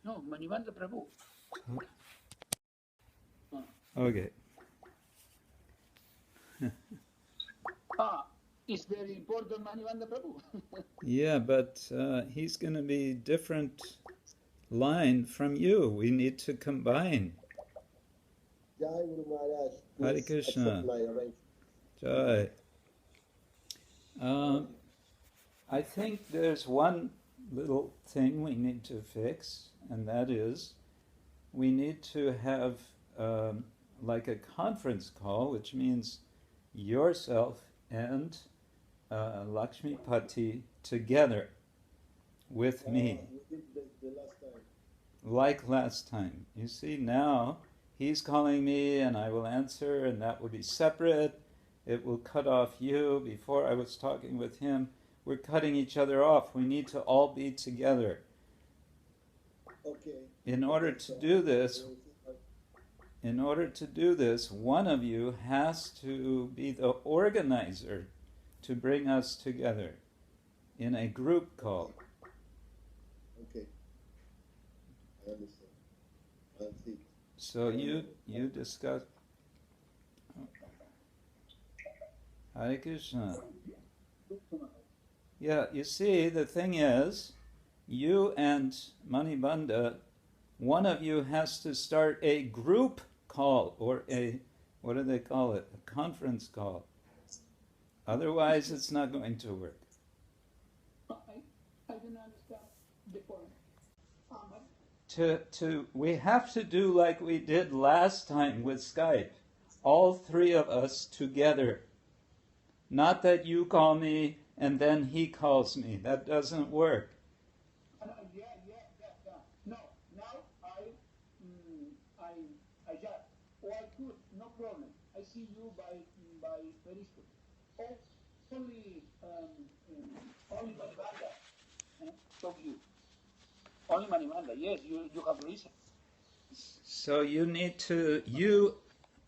No, Manivanda Prabhu. Okay. It's very important, Manivanda Prabhu. Yeah, but he's going to be different line from you. We need to combine. Jai Guru Maharaj, Hare please Krishna. accept my arrangement. Jai. I think there's one little thing we need to fix, and that is we need to have like a conference call, which means yourself and Lakshmi Pati together with me. We did the last time. Like last time. You see, now he's calling me and I will answer, and that will be separate. It will cut off you. Before I was talking with him. We're cutting each other off. We need to all be together. Okay. In order to do this, one of you has to be the organizer to bring us together in a group call. Okay. I understand. I'll see. So you discuss. Hare Krishna. Yeah, you see, the thing is, you and Manibanda, one of you has to start a group call, or a, what do they call it, a conference call. Otherwise, it's not going to work. I don't understand the point. We have to do like we did last time with Skype, all three of us together. Not that you call me and then he calls me. That doesn't work. Yeah. No, now I just, or I could, no problem. I see you by Periscope. Only Manivanda. Talk you. Only Manivanda. Yes, you have reason. So you need to,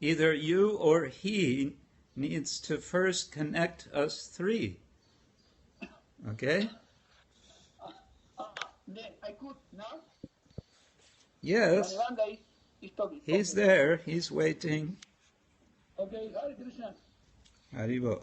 either you or he needs to first connect us three. Okay? Then I could now. Yes. Manivanda is talking. He's there. He's waiting. Okay, Hare Krishna. Haribo.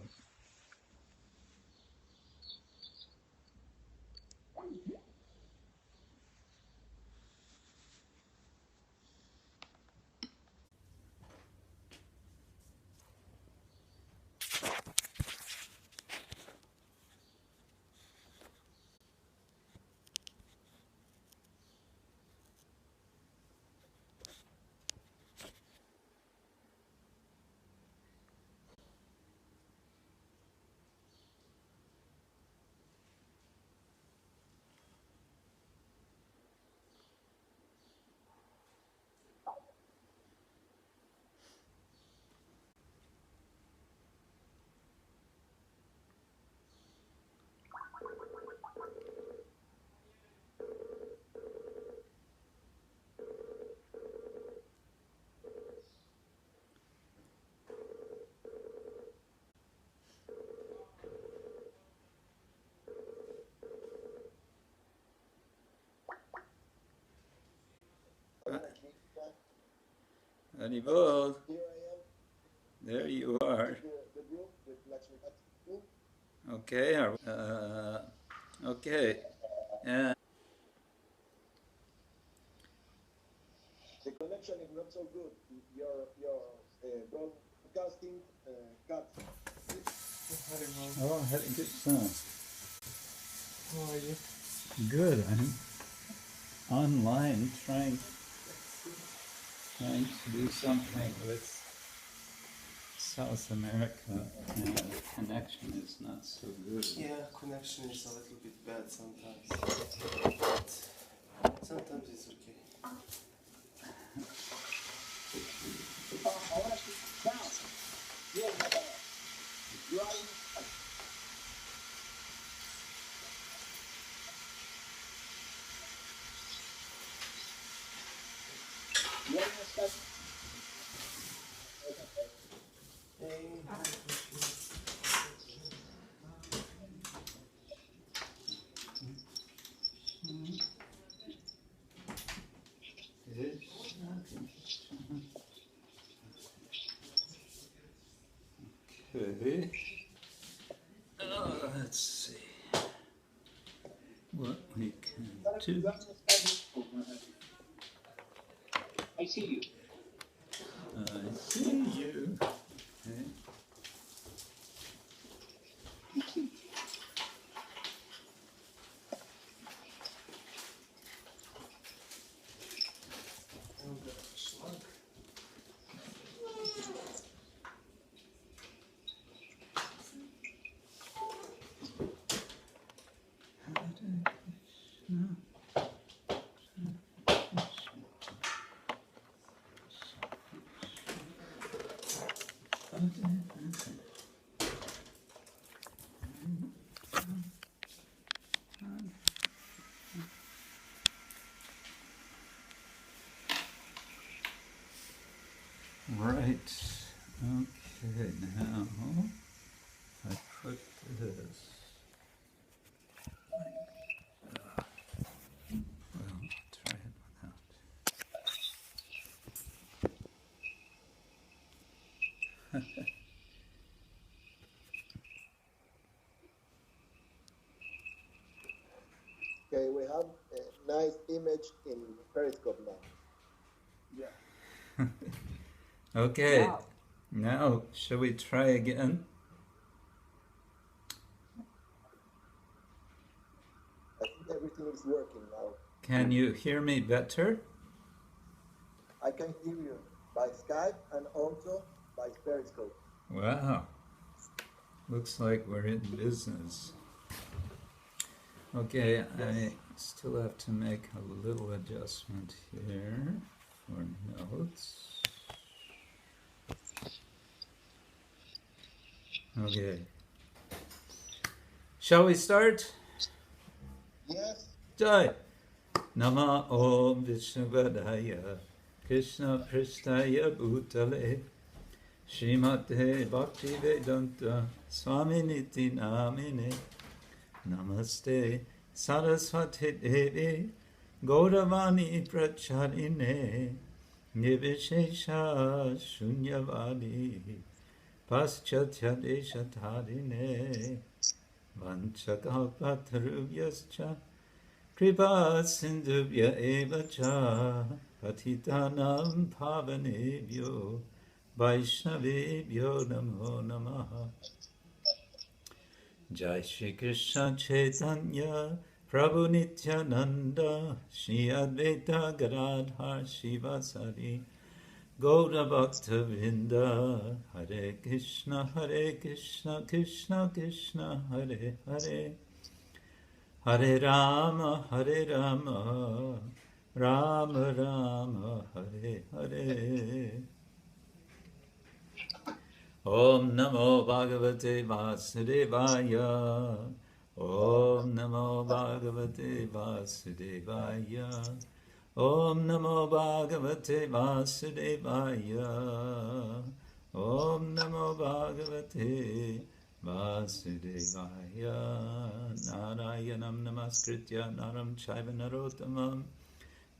Haribo. Here I am. There you are. The group with Lakshmi Pati. Okay. Okay. The connection is not so good. Your broadcasting cuts. Oh, Hare Krishna. How are you? Good. I'm online trying to do something with South America, and the connection is not so good. Yeah, connection is a little bit bad sometimes. But sometimes it's okay. Okay. Let's see what we can do. I see you. I see you. Okay. And the schmuck. Right. Okay, now I put this. Well, try it without. Okay, we have a nice image in Periscope now. Yeah. Okay, Wow. now shall we try again? I think everything is working now. Can you hear me better? I can hear you by Skype and also by Periscope. Wow. Looks like we're in business. Okay, I still have to make a little adjustment here for notes. Okay. Shall we start? Yes. Jai. Nama Om Vishnuvadaya Krishna Prishtaya Bhutale Srimate Bhakti Vedanta Swaminiti Namine Namaste Saraswati Devi Gauravani Pracharine Nivishesha Shunyavadi Paschatya Deshatarine Vanchakalpatarubhyascha Kripa Sindhubhya Eva Cha Patitanam Pavanebhyo Vaishnavebhyo Namo Namaha Jai Shri Krishna Chaitanya Prabhu Nityananda Shri Advaita Gadadhar Shivasari Gaura Bhakta Vrinda Hare Krishna Krishna Krishna Hare Hare Hare Rama Rama Rama Hare Hare Om Namo Bhagavate Vasudevaya Om Namo Bhagavate Vasudevaya Om Namo Bhagavate Vasudevaya Om Namo Bhagavate Vasudevaya Narayanam Namaskritya Naram Chaiva Narottamam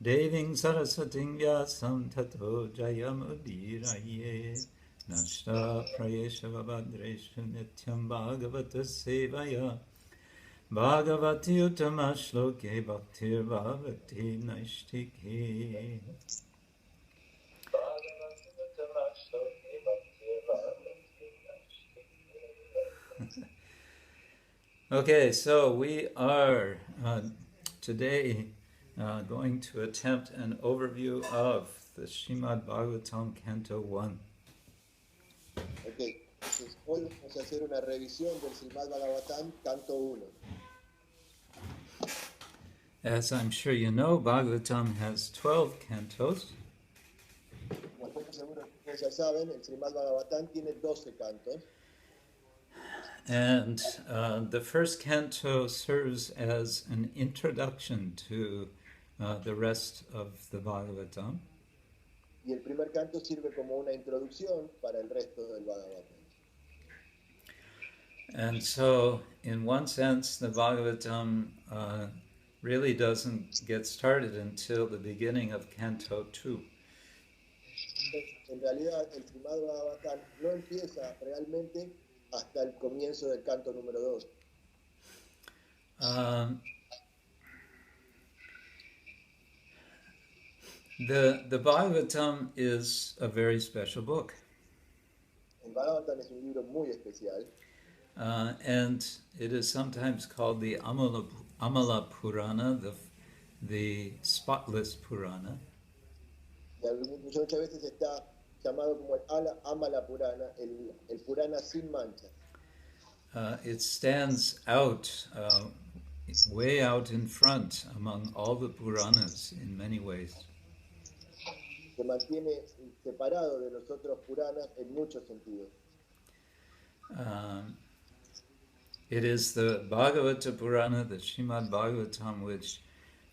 Deving Saraswating Vyasam Tato Jayamudiraye Nashta Prayesha Vabhadreshu Nityam Bhagavata Sevaya Bhagavati Uttama Shloke Bhaktir Bhavati Naishtike. Okay, so we are today going to attempt an overview of the Srimad Bhagavatam Canto 1. Ok, entonces hoy vamos a hacer una revisión del Srimad Bhagavatam, canto 1. As I'm sure you know, Bhagavatam has 12 cantos. Como estoy seguro que ustedes ya saben, el Srimad Bhagavatam tiene 12 cantos. And the first canto serves as an introduction to the rest of the Bhagavatam. Y el primer canto sirve como una introducción para el resto del Bhagavatam. And so, in one sense, the Bhagavatam really doesn't get started until the beginning of Canto 2. En realidad, el Srimad Bhagavatam no empieza realmente hasta el comienzo del canto número 2. Um, the Bhagavatam is a very special book. El Bhagavatam es un libro muy especial. And it is sometimes called the Amala Purana, the spotless Purana. Y muchas veces está llamado como el Amala Purana, el Purana sin manchas. It stands out, way out in front among all the Puranas in many ways. Se mantiene separado de los otros Puranas en muchos sentidos. It is the Bhagavata Purana, the Srimad Bhagavatam, which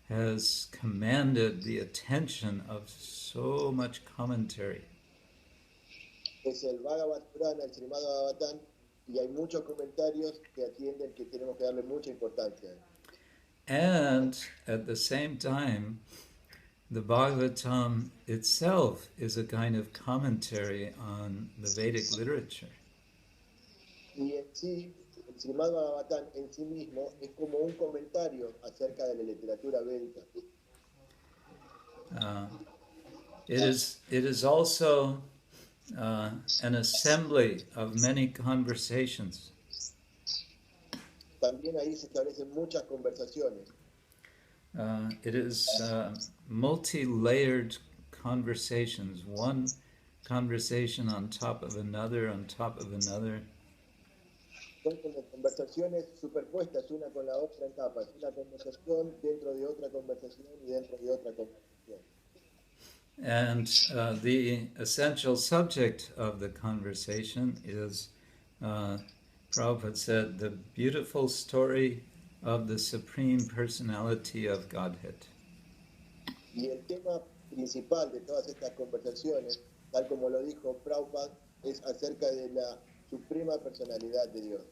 has commanded the attention of so much commentary. Es el Bhagavad Purana, el Srimad Bhagavatam, y hay muchos comentarios que atienden que tenemos que darle mucha importancia. And at the same time, the Bhagavatam itself is a kind of commentary on the Vedic literature. Y en sí, el Srimad Bhagavatam en sí mismo es como un comentario acerca de la literatura védica. It is also an assembly of many conversations. También ahí se establecen muchas conversaciones. It is multi-layered conversations, one conversation on top of another, on top of another. Son como conversaciones superpuestas una con la otra en capas, una conversación dentro de otra conversación y dentro de otra conversación. And the essential subject of the conversation is, Prabhupada said, the beautiful story of the Supreme Personality of Godhead. Y el tema principal de todas estas conversaciones, tal como lo dijo Prabhupada, es acerca de la suprema personalidad de Dios.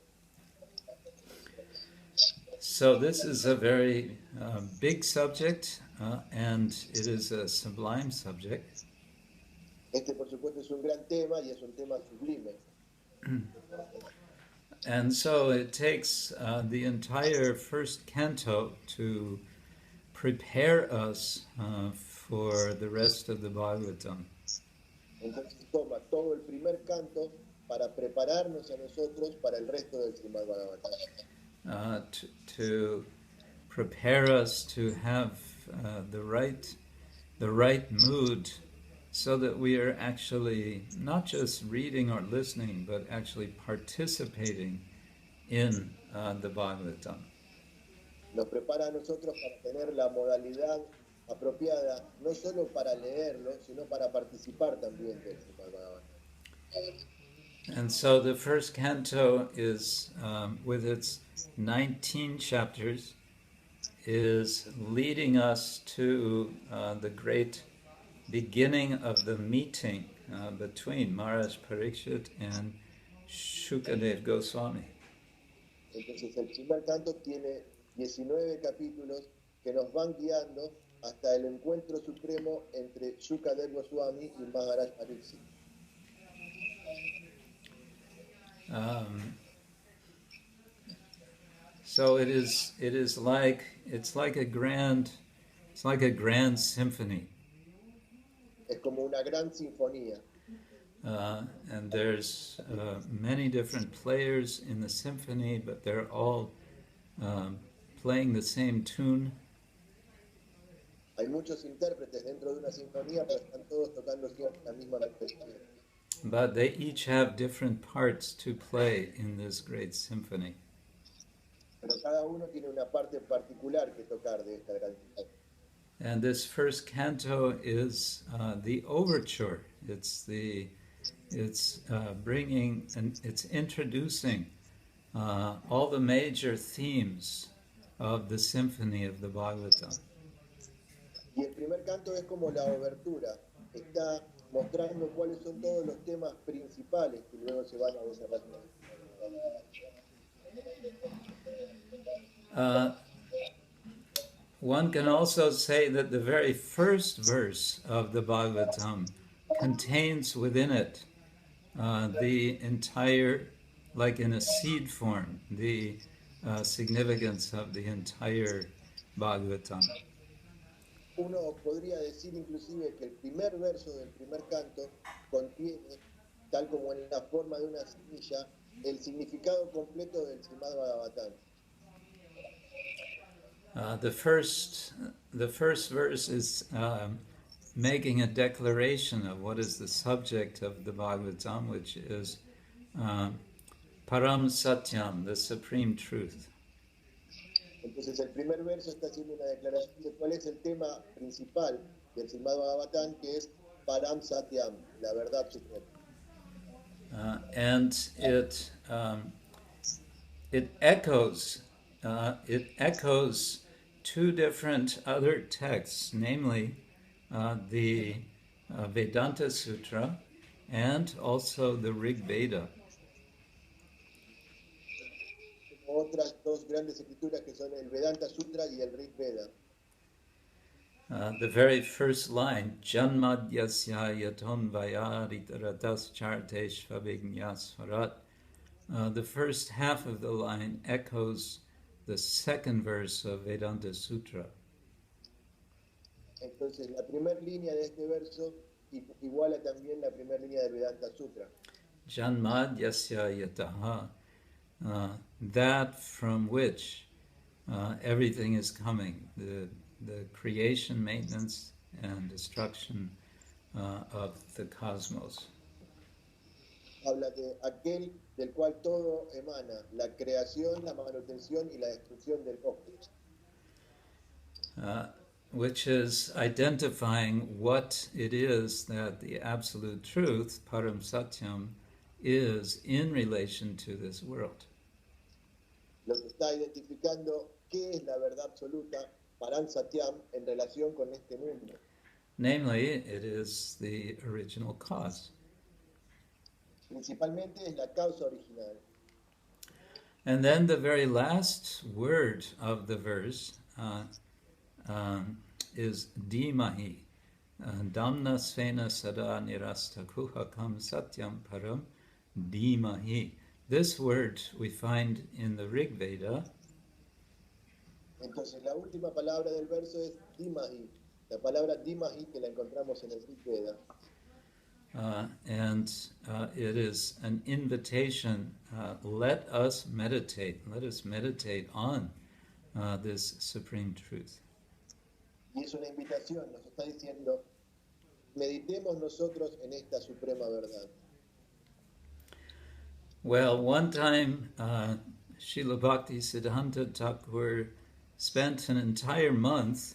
So this is a very big subject, and it is a sublime subject. Este, por supuesto, es un gran tema y es un tema sublime. And so it takes the entire first canto to prepare us for the rest of the Bhagavatam. Entonces toma todo el primer canto para prepararnos a nosotros para el resto del Srimad Bhagavatam. To prepare us to have the right mood, so that we are actually not just reading or listening, but actually participating in the Bhagavatam. Nos prepara a nosotros para tener la modalidad apropiada, no solo para leerlo, sino para participar también del Srimad Bhagavatam. And so the first canto is, with its 19 chapters, is leading us to the great beginning of the meeting between Maharaj Parikshit and Shukadev Goswami. Entonces el primer canto tiene 19 capítulos que nos van guiando hasta el encuentro supremo entre Shukadev Goswami y Maharaj Parikshit. So it's like a grand symphony. Es como una gran sinfonía. And there's many different players in the symphony, but they're all playing the same tune. Hay muchos intérpretes dentro de una sinfonía, pero están todos tocando siempre la misma melodía. But they each have different parts to play in this great symphony. Pero cada uno tiene una parte particular que tocar de esta gran sinfonía. And this first canto is the overture. It's bringing and it's introducing all the major themes of the symphony of the Bhagavatam. Y el primer canto es como la obertura. Está mostrando cuáles son todos los temas principales que luego se van a desarrollar. One can also say that the very first verse of the Bhagavatam contains within it the entire like in a seed form, the significance of the entire Bhagavatam. Uno podría decir inclusive que el primer verso del primer canto contiene, tal como en la forma de una semilla, el significado completo del Srimad Bhagavatam. The first verse is making a declaration of what is the subject of the Bhagavatam, which is Param Satyam, the supreme truth. Entonces el primer verso está haciendo una declaración de cuál es el tema principal del Srimad Bhagavatam, que es Param Satyam, la verdad suprema. And it echoes two different other texts, namely the Vedanta Sutra and also the Rig Veda. Otras dos grandes escrituras que son el Vedanta Sutra y el Rig Veda. The very first line, Janmadyasya yaton vayaritratas chartesh vabhignyasvarat. The first half of the line echoes the second verse of Vedanta Sutra. Entonces la primera línea de este verso iguala también la primera línea del Vedanta Sutra. Janmadyasya yataha, that from which everything is coming, the creation, maintenance, and destruction of the cosmos. Habla de aquel del cual todo emana, la creación, la manutención y la destrucción del cosmos. Which is identifying what it is that the absolute truth, Param Satyam, is in relation to this world. Lo que está identificando qué es la verdad absoluta, Param Satyam, en relación con este mundo. Namely, it is the original cause. Principalmente es la causa original. And then the very last word of the verse is Dhimahi. Damna Svena Sada Nirasta Kuhakam Satyam Param Dhimahi. This word we find in the Rig Veda. Entonces la última palabra del verso es Dhimahi. La palabra Dhimahi que la encontramos en el Rig Veda. And it is an invitation. Let us meditate on this supreme truth. Y es una invitación, nos está diciendo, meditemos nosotros en esta suprema verdad. Well, one time, Srila Bhakti Siddhanta Thakur spent an entire month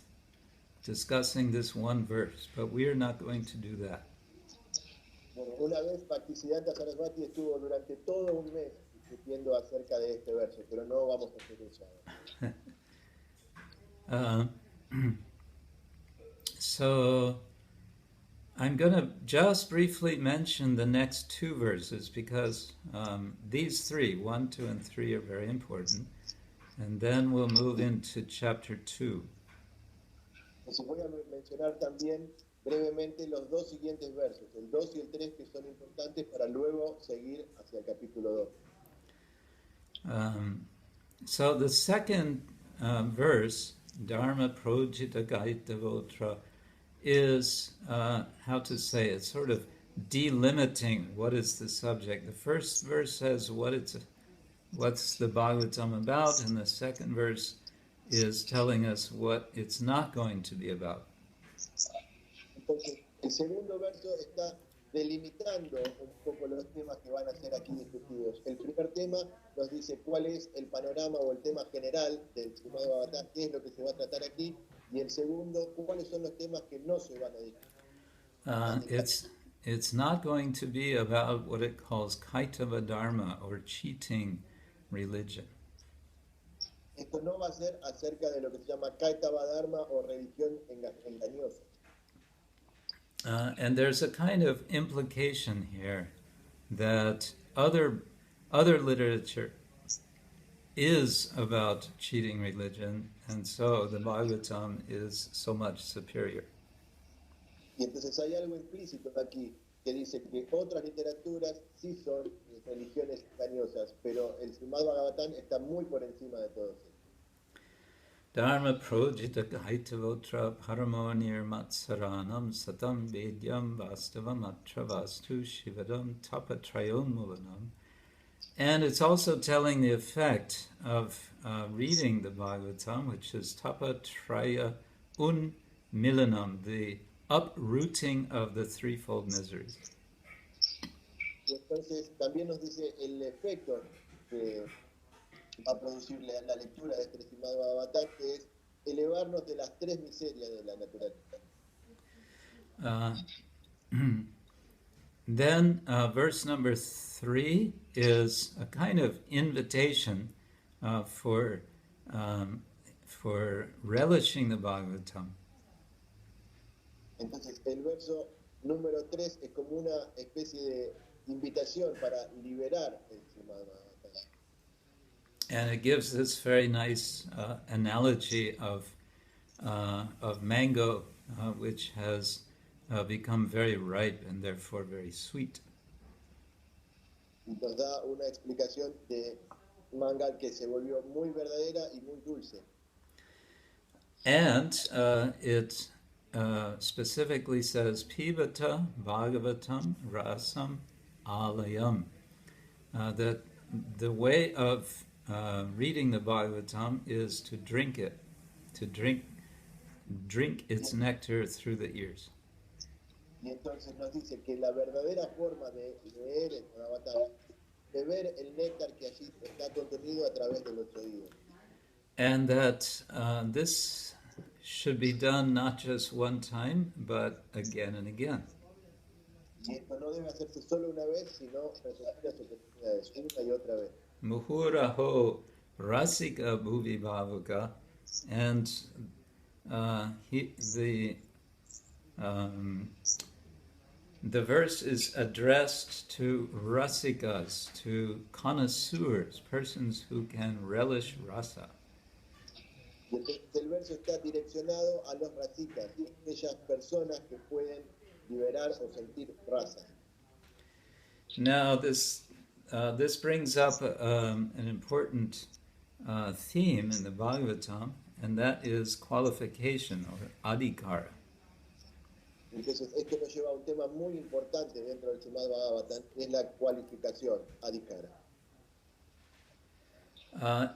discussing this one verse, but we are not going to do that. Bueno, una vez Bhaktisiddhanta Sarasvati estuvo durante todo un mes discutiendo acerca de este verso, pero no vamos a hacer eso ahora. So I'm going to just briefly mention the next two verses because these three, 1, 2, and 3, are very important. And then we'll move into chapter 2. Entonces voy a mencionar también brevemente los dos siguientes versos, el 2 y el 3, que son importantes para luego seguir hacia el capítulo 2. So the second verse, Dharma Projita Gaitavotra, is, how to say it, sort of delimiting what is the subject. The first verse says what's the Bhagavatam about, and the second verse is telling us what it's not going to be about. Entonces, el segundo verso está delimitando un poco los temas que van a ser aquí discutidos. El primer tema nos dice cuál es el panorama o el tema general del Srimad Bhagavatam, qué es lo que se va a tratar aquí, y el segundo, cuáles son los temas que no se van a discutir. It's not going to be about what it calls Kaitava Dharma, or cheating religion. Esto no va a ser acerca de lo que se llama Kaitava Dharma o religión engañosa. And there's a kind of implication here that other literature is about cheating religion, and so the Bhagavatam is so much superior. Y entonces hay algo implícito aquí, que dice que otras literaturas sí son religiones engañosas, pero el Srimad Bhagavatam está muy por encima de todos ellos. Dharma projita gaitavotra paramonir matsaranam satam vedyam vastavam atra vastu shivadam tapatrayon mulanam. And it's also telling the effect of reading the Bhagavatam, which is tapatraya unmilanam, the uprooting of the threefold miseries. Y entonces también nos dice el efecto que va a producir la lectura de este Srimad Bhagavatam, que es elevarnos de las tres miserias de la naturaleza. Then verse number 3 is a kind of invitation for relishing the Bhagavatam. Entonces el verso número 3 es como una especie de invitación para liberar el Srimad Bhagavatam. And it gives this very nice analogy of mango, which has become very ripe and therefore very sweet. Y nos da una explicación de manga que se volvió muy verdadera y muy dulce. And it specifically says Pibata Bhagavatam Rasam Alayam. That the way of reading the Bhagavatam is to drink it, to drink its nectar through the ears. Y entonces nos dice que la verdadera forma de leer el Bhagavatam es beber el néctar que allí está contenido a través de los oídos. And that this should be done not just one time, but again and again. Y esto no debe hacerse solo una vez, sino repetidas oportunidades, una y otra vez. Muhuraho rasika bhuvi bhavuka. And the verse is addressed to rasikas, to connoisseurs, persons who can relish rasa. Y entonces el verso está direccionado a los rasikas, aquellas personas que pueden liberar o sentir rasa. Now this brings up an important theme in the Bhagavatam, and that is qualification or adhikara. Entonces esto nos lleva a un tema muy importante dentro del Srimad Bhagavatam, que es la cualificación, adhikara.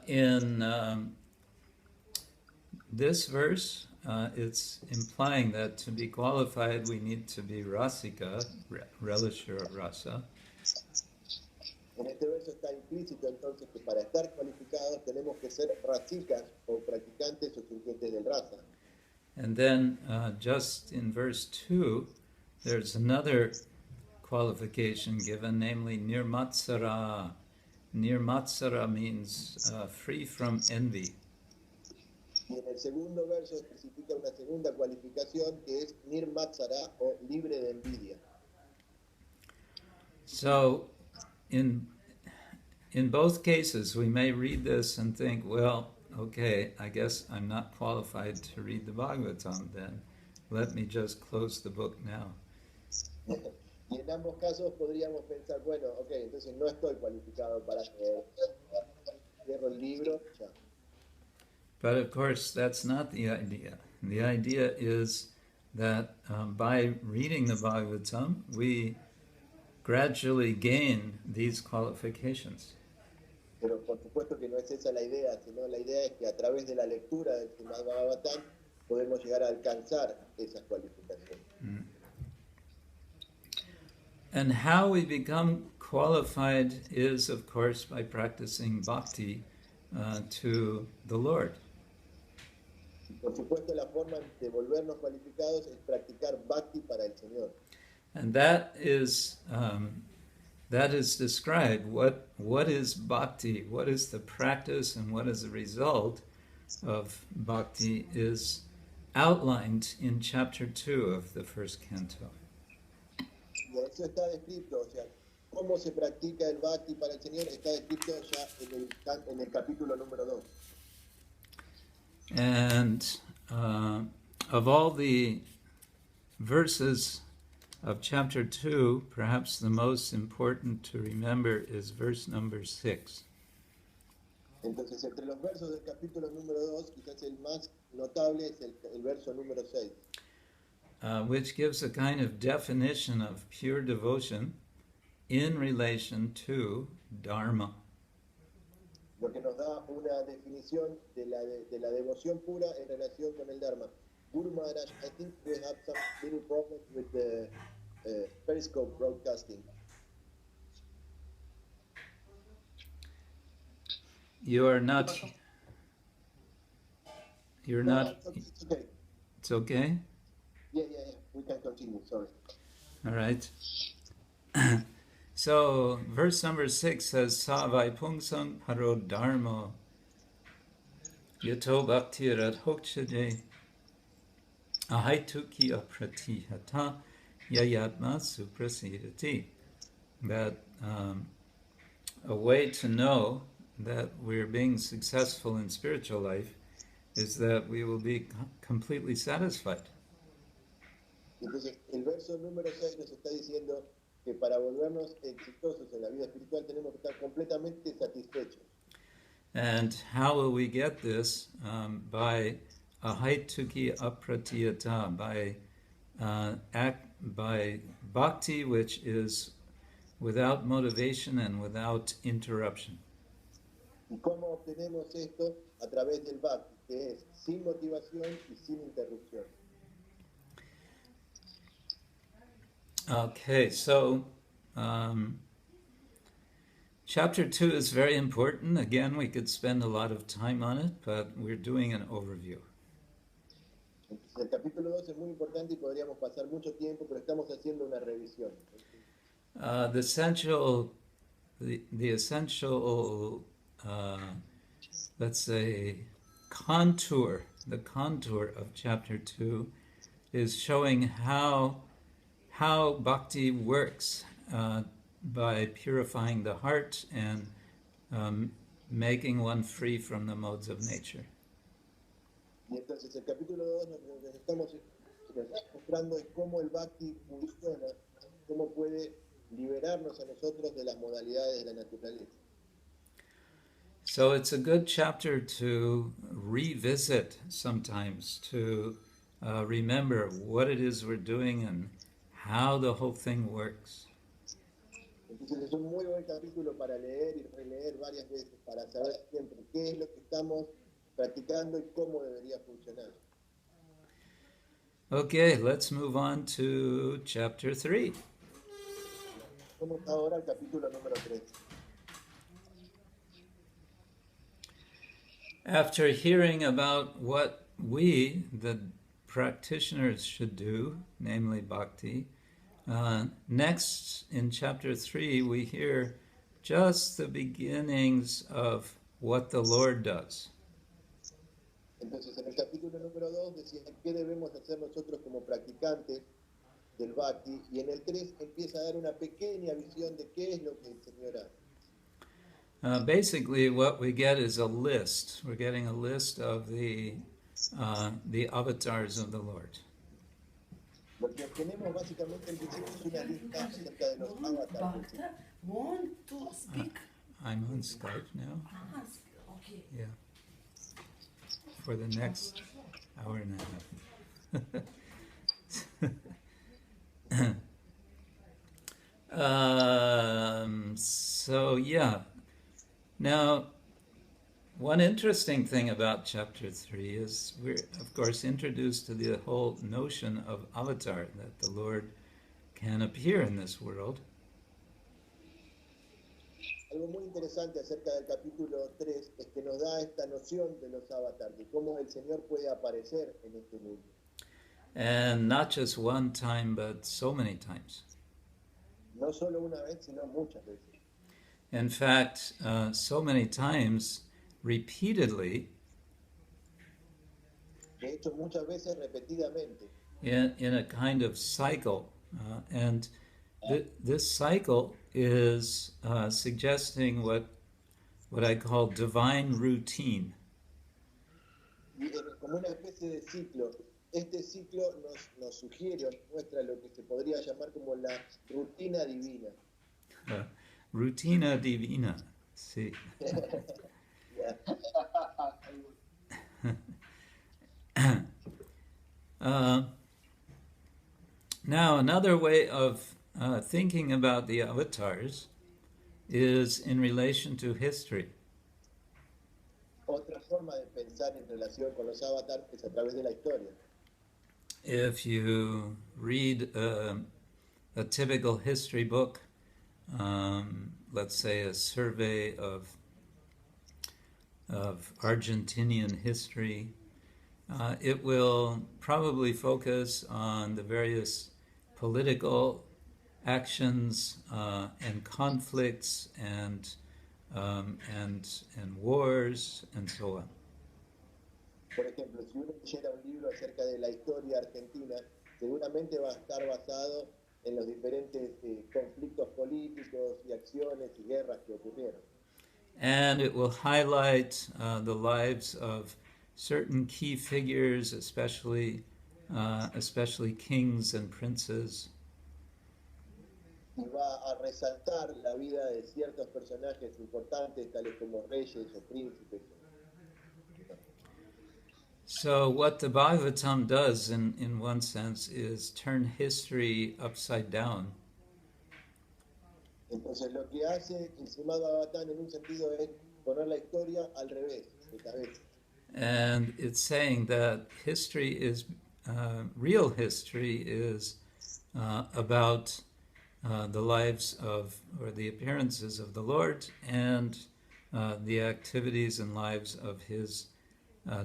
In this verse, it's implying that to be qualified we need to be rasika, relisher of rasa. En este verso está implícito entonces que para estar cualificados tenemos que ser rasikas o practicantes o sintientes del rasa. And then just in verse 2, there's another qualification given, namely nirmatsara. Nirmatsara means free from envy. Y en el segundo verso especifica una segunda cualificación que es nirmatsara o libre de envidia. So in both cases we may read this and think, well, okay, I guess I'm not qualified to read the Bhagavatam then. Let me just close the book now. Y en ambos casos podríamos pensar, bueno, ok, entonces no estoy cualificado para leer. Cierro el libro, ya. But of course, that's not the idea. The idea is that by reading the Bhagavatam, we gradually gain these qualifications. Pero por supuesto que no es esa la idea, sino la idea es que a través de la lectura del Srimad Bhagavatam podemos llegar a alcanzar esas cualificaciones. Mm. And how we become qualified is, of course, by practicing bhakti to the Lord. Por supuesto, la forma de volvernos cualificados es practicar bhakti para el Señor. And that is described. What is bhakti? What is the practice and what is the result of bhakti is outlined in chapter 2 of the first canto. Y eso está descrito, o sea, cómo se practica el bhakti para el Señor está descrito ya en el capítulo número 2. And of all the verses of chapter 2, perhaps the most important to remember is verse number 6. Entonces, entre los versos del capítulo número 2, quizás el más notable es el verso número 6, Which gives a kind of definition of pure devotion in relation to Dharma. lo que nos da una definición de la devoción pura en relación con el Dharma. Guru Maharaj, I think we have some little problems with the Periscope broadcasting. You're not. No, it's okay. It's okay? Yeah. We can continue, sorry. All right. So, verse number 6 says, Savai pungsang paro dharma yato bhaktirat hokchade ahaituki apratihata yayatma suprasidati. That a way to know that we're being successful in spiritual life is that we will be completely satisfied. Entonces, el verso número 6 nos está diciendo que para volvernos exitosos en la vida espiritual tenemos que estar completamente satisfechos. And how will we get this? By ahaituki apratiyata, by bhakti, which is without motivation and without interruption. ¿Y cómo obtenemos esto? A través del bhakti, que es sin motivación y sin interrupción. Okay, so chapter 2 is very important. Again, we could spend a lot of time on it, but we're doing an overview. Entonces, el capítulo 2 es muy importante y podríamos pasar mucho tiempo, pero estamos haciendo una revisión. The essential, let's say, the contour of chapter 2 is showing how bhakti works by purifying the heart and making one free from the modes of nature. Y entonces el capítulo 2 lo que nos está mostrando es cómo el bhakti funciona, cómo puede liberarnos a nosotros de las modalidades de la naturaleza. So it's a good chapter to revisit sometimes, to remember what it is we're doing and how the whole thing works. Entonces es un muy buen capítulo para leer y releer varias veces, para saber siempre qué es lo que estamos practicando y cómo debería funcionar. Okay, let's move on to chapter 3. Vamos ahora al capítulo número 3. After hearing about what we, the practitioners, should do, namely bhakti, next in chapter 3 we hear just the beginnings of what the Lord does. Entonces en el capítulo número 2 decía qué debemos hacer nosotros como practicantes del bhakti, y en el 3 empieza a dar una pequeña visión de qué es lo que el Señor hace. Basically, what we get is a list. We're getting a list of the avatars of the Lord. Lo que obtenemos básicamente en principio es una lista acerca de los avatares. Want to speak? I'm on Skype now. Okay. Yeah. For the next hour and a half. So yeah. Now, one interesting thing about chapter 3 is we're, of course, introduced to the whole notion of avatar, that the Lord can appear in this world. Algo muy interesante acerca del capítulo 3 es que nos da esta noción de los avatares, de cómo el Señor puede aparecer en este mundo. And not just one time, but so many times. No solo una vez, sino muchas veces. In fact, so many times, repeatedly, De hecho, muchas veces repetidamente. in a kind of cycle. And this cycle is suggesting what I call divine routine. Y como una especie de ciclo este ciclo nos sugiere o nos muestra lo que se podría llamar como la rutina divina. Rutina divina. Sí. Yeah. Now, another way of thinking about the avatars is in relation to history. Otra forma de pensar en relación con los avatars es a través de la historia. If you read a typical history book, let's say a survey of Argentinian history, it will probably focus on the various political actions and conflicts and wars and so on. Por ejemplo, si uno leyera un libro acerca de la historia argentina, seguramente va a estar basado en los diferentes conflictos políticos y acciones y guerras que ocurrieron. And it will highlight the lives of certain key figures, especially kings and princes. Y va a resaltar la vida de ciertos personajes importantes, tales como reyes o príncipes. So what the Bhagavatam does, in one sense, is turn history upside down. Entonces lo que hace el Srimad Bhagavatam en un sentido es poner la historia al revés, de cabeza. And it's saying that history is, real history is about the lives of, or the appearances of the Lord and the activities and lives of his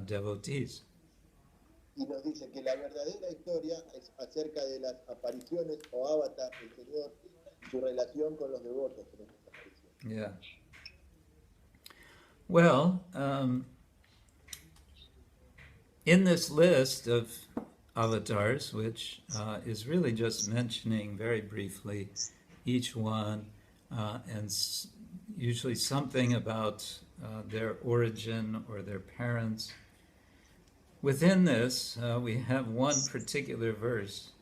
devotees. Y nos dice que la verdadera historia es acerca de las apariciones o avatars del Señor y su relación con los devotos en estas apariciones. Yeah. Well, in this list of avatars, which is really just mentioning very briefly each one, and usually something about their origin or their parents. Within this, we have one particular verse,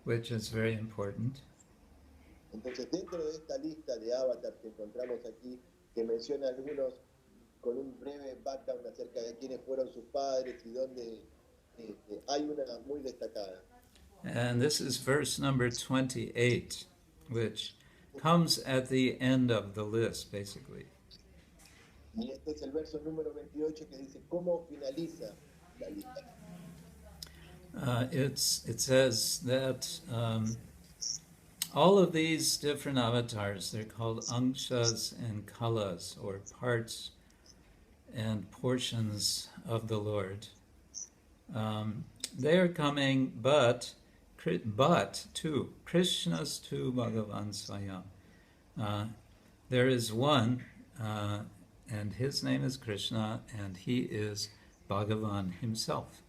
which is very important. Entonces, dentro de esta lista de avatars que encontramos aquí, que menciona algunos con un breve background acerca de quiénes fueron sus padres y dónde hay una muy destacada. And this is verse number 28, which comes at the end of the list, basically. Y este es el verso número 28 que dice cómo finaliza la lista. It says that all of these different avatars, they're called angshas and kalas, or parts and portions of the Lord. They are coming, but to Krishna's to Bhagavan Swayam. There is one, and his name is Krishna, and he is Bhagavan himself.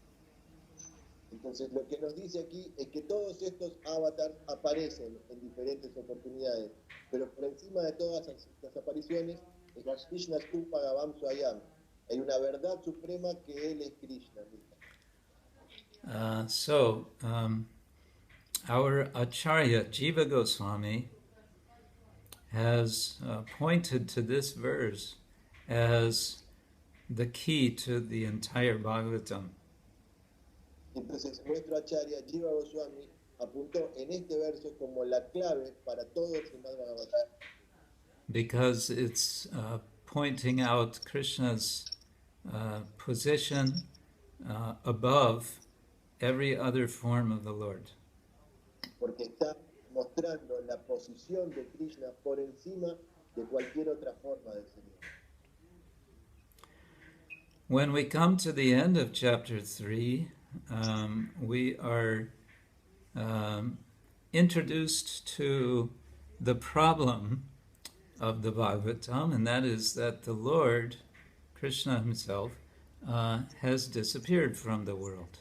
Entonces lo que nos dice aquí es que todos estos avatars aparecen en diferentes oportunidades, pero por encima de todas estas apariciones es Krishna tu Bhagavan Swayam. Hay una verdad suprema que él es Krishna. Our Acharya Jiva Goswami has pointed to this verse as the key to the entire Bhagavatam. Entonces nuestro Acharya Jiva Goswami apuntó en este verso como la clave para todo el Srimad Bhagavatam. Because it's pointing out Krishna's position above every other form of the Lord. Porque está mostrando la posición de Krishna por encima de cualquier otra forma del Señor. When we come to the end of chapter 3, we are introduced to the problem of the Bhagavatam, and that is that the Lord, Krishna himself, has disappeared from the world.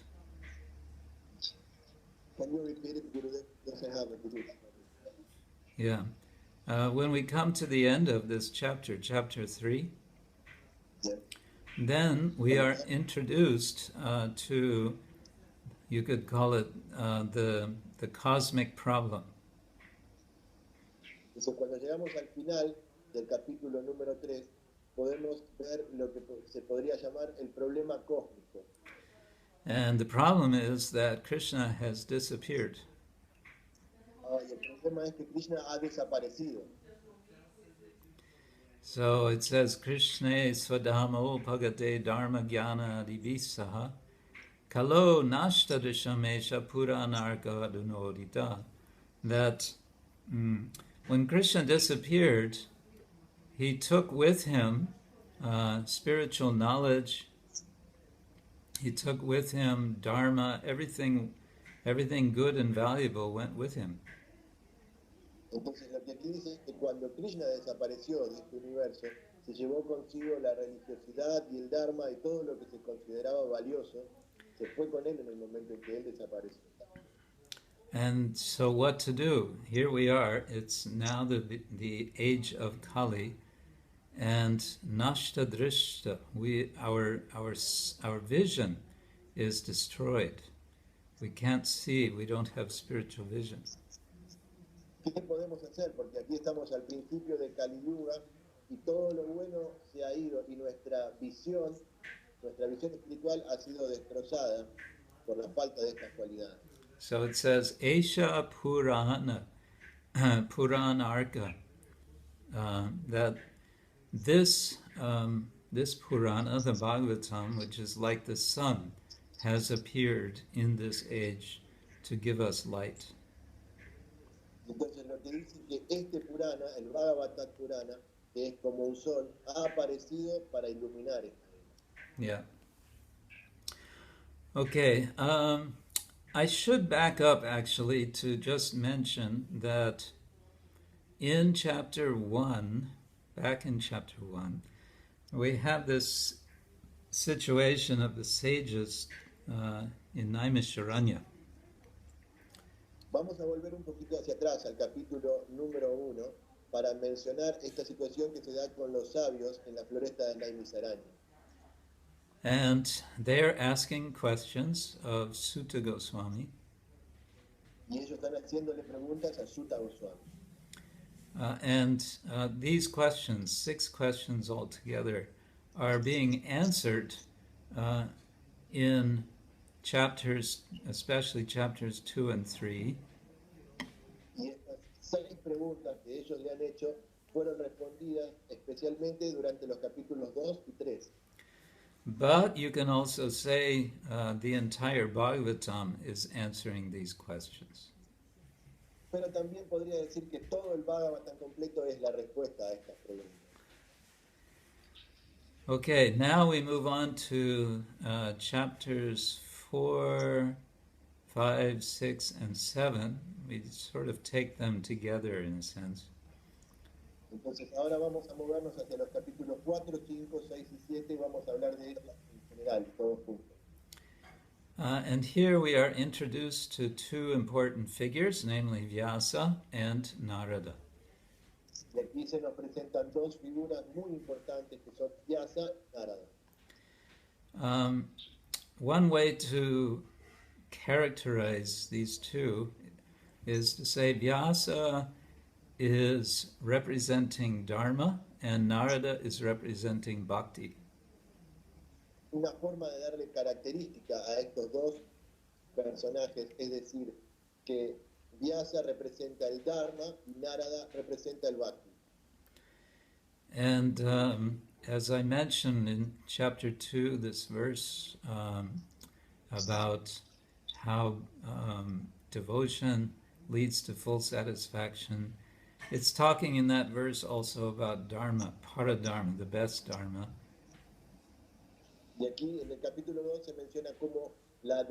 Can you repeat it, Gurudev? Yes, I have it. Yeah. When we come to the end of this chapter, chapter 3, Yes. then we are introduced to you could call it the cosmic problem. Entonces, cuando llegamos al final del capítulo número 3, podemos ver lo que se podría llamar el problema cósmico. And the problem is that Krishna has disappeared. Y el problema es que Krishna ha desaparecido. So it says, Krishna swadhamo bhagate dharma jnana adivisaha kalo nashta dishamesha puranarga adunodita. That when Krishna disappeared, he took with him spiritual knowledge, he took with him dharma, everything good and valuable went with him. Entonces lo que aquí dice es que cuando Krishna desapareció de este universo, se llevó consigo la religiosidad y el dharma y todo lo que se consideraba valioso, se fue con él en el momento en que él desapareció. And so what to do? Here we are, it's now the age of Kali, and nashta drishta, our vision is destroyed. We can't see, we don't have spiritual vision. ¿Qué podemos hacer? Porque aquí estamos al principio de Kali Yuga y todo lo bueno se ha ido y nuestra visión espiritual ha sido destrozada por la falta de estas cualidades. So it says, Esha Puranarka, that this Purana, the Bhagavatam, which is like the sun, has appeared in this age to give us light. Entonces lo que dice que este Purana, el Bhagavatam Purana, que es como un sol, ha aparecido para iluminar esta era. Yeah. Okay. I should back up actually to just mention that in chapter 1, back in chapter 1, we have this situation of the sages in Naimisharanya. Vamos a volver un poquito hacia atrás al capítulo número 1 para mencionar esta situación que se da con los sabios en la floresta de Naimisaranya. And they're asking questions of Sutta Goswami. Y ellos están haciéndole preguntas a Sutta Goswami. And these questions, 6 questions altogether, are being answered in chapters, especially chapters 2 and 3. Y estas 6 preguntas que ellos le han hecho fueron respondidas especialmente durante los capítulos 2 y 3. But you can also say the entire Bhagavatam is answering these questions. Pero también podría decir que todo el Bhagavatam completo es la respuesta a estas preguntas. Okay, now we move on to chapters 4, 5, 6, and 7. We sort of take them together in a sense. Entonces ahora vamos a movernos hacia los capítulos 4, 5, 6 y 7 y vamos a hablar de ellos en general, todos juntos. And here we are introduced to 2 important figures, namely Vyasa and Narada. Y aquí se nos presentan 2 figuras muy importantes que son Vyasa y Narada. One way to characterize these 2 is to say Vyasa is representing Dharma and Narada is representing Bhakti. Una forma de darle característica a estos 2 personajes es decir que Vyasa representa el Dharma y Narada representa el Bhakti. And as I mentioned in chapter 2, this verse about how devotion leads to full satisfaction, it's talking in that verse also about Dharma, Paradharma, the best Dharma. Y aquí en el capítulo 2 se menciona cómo la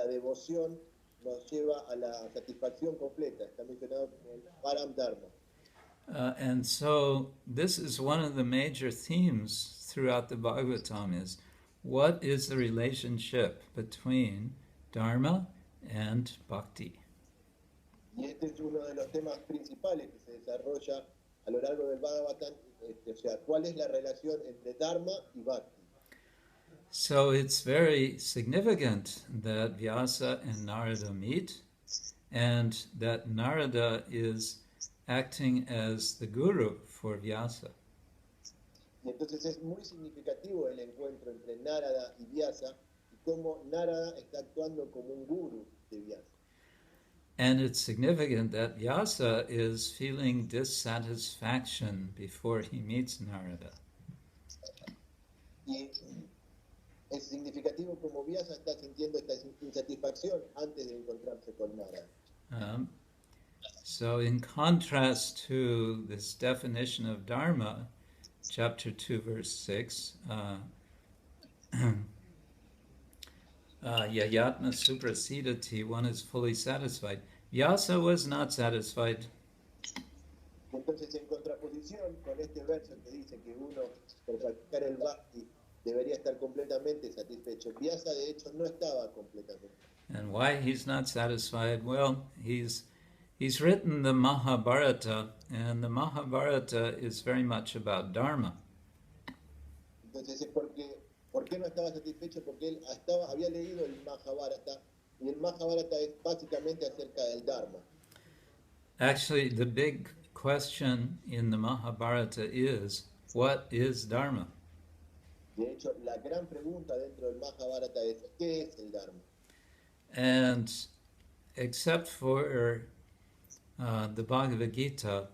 devoción nos lleva a la satisfacción completa. Está mencionado como el Param Dharma. And so this is one of the major themes throughout the Bhagavatam is what is the relationship between Dharma and Bhakti? Y este es uno de los temas principales que se desarrolla a lo largo del Bhagavatam, o sea, cuál es la relación entre Dharma y Bhakti. So it's very significant that Vyasa and Narada meet, and that Narada is acting as the guru for Vyasa. Y entonces es muy significativo el encuentro entre Narada y Vyasa y cómo Narada está actuando como un guru de Vyasa. And it's significant that Vyasa is feeling dissatisfaction before he meets Narada. Y es significativo como Vyasa está sintiendo esta insatisfacción antes de encontrarse con Narada. So in contrast to this definition of Dharma, chapter 2, verse 6, Yayatma suprasidati, one is fully satisfied. Vyasa was not satisfied. Entonces, en contraposición con este verso que dice que uno, por practicar el bhakti, debería estar completamente satisfecho, Vyasa de hecho no estaba completamente. And why he's not satisfied? Well, he's written the Mahabharata, and the Mahabharata is very much about Dharma. Entonces es ¿por qué no estaba satisfecho? Porque él había leído el Mahabharata, y el Mahabharata es básicamente acerca del Dharma. Actually, the big question in the Mahabharata is, what is Dharma? De hecho, la gran pregunta dentro del Mahabharata es, ¿qué es el Dharma? And except for the Bhagavad Gita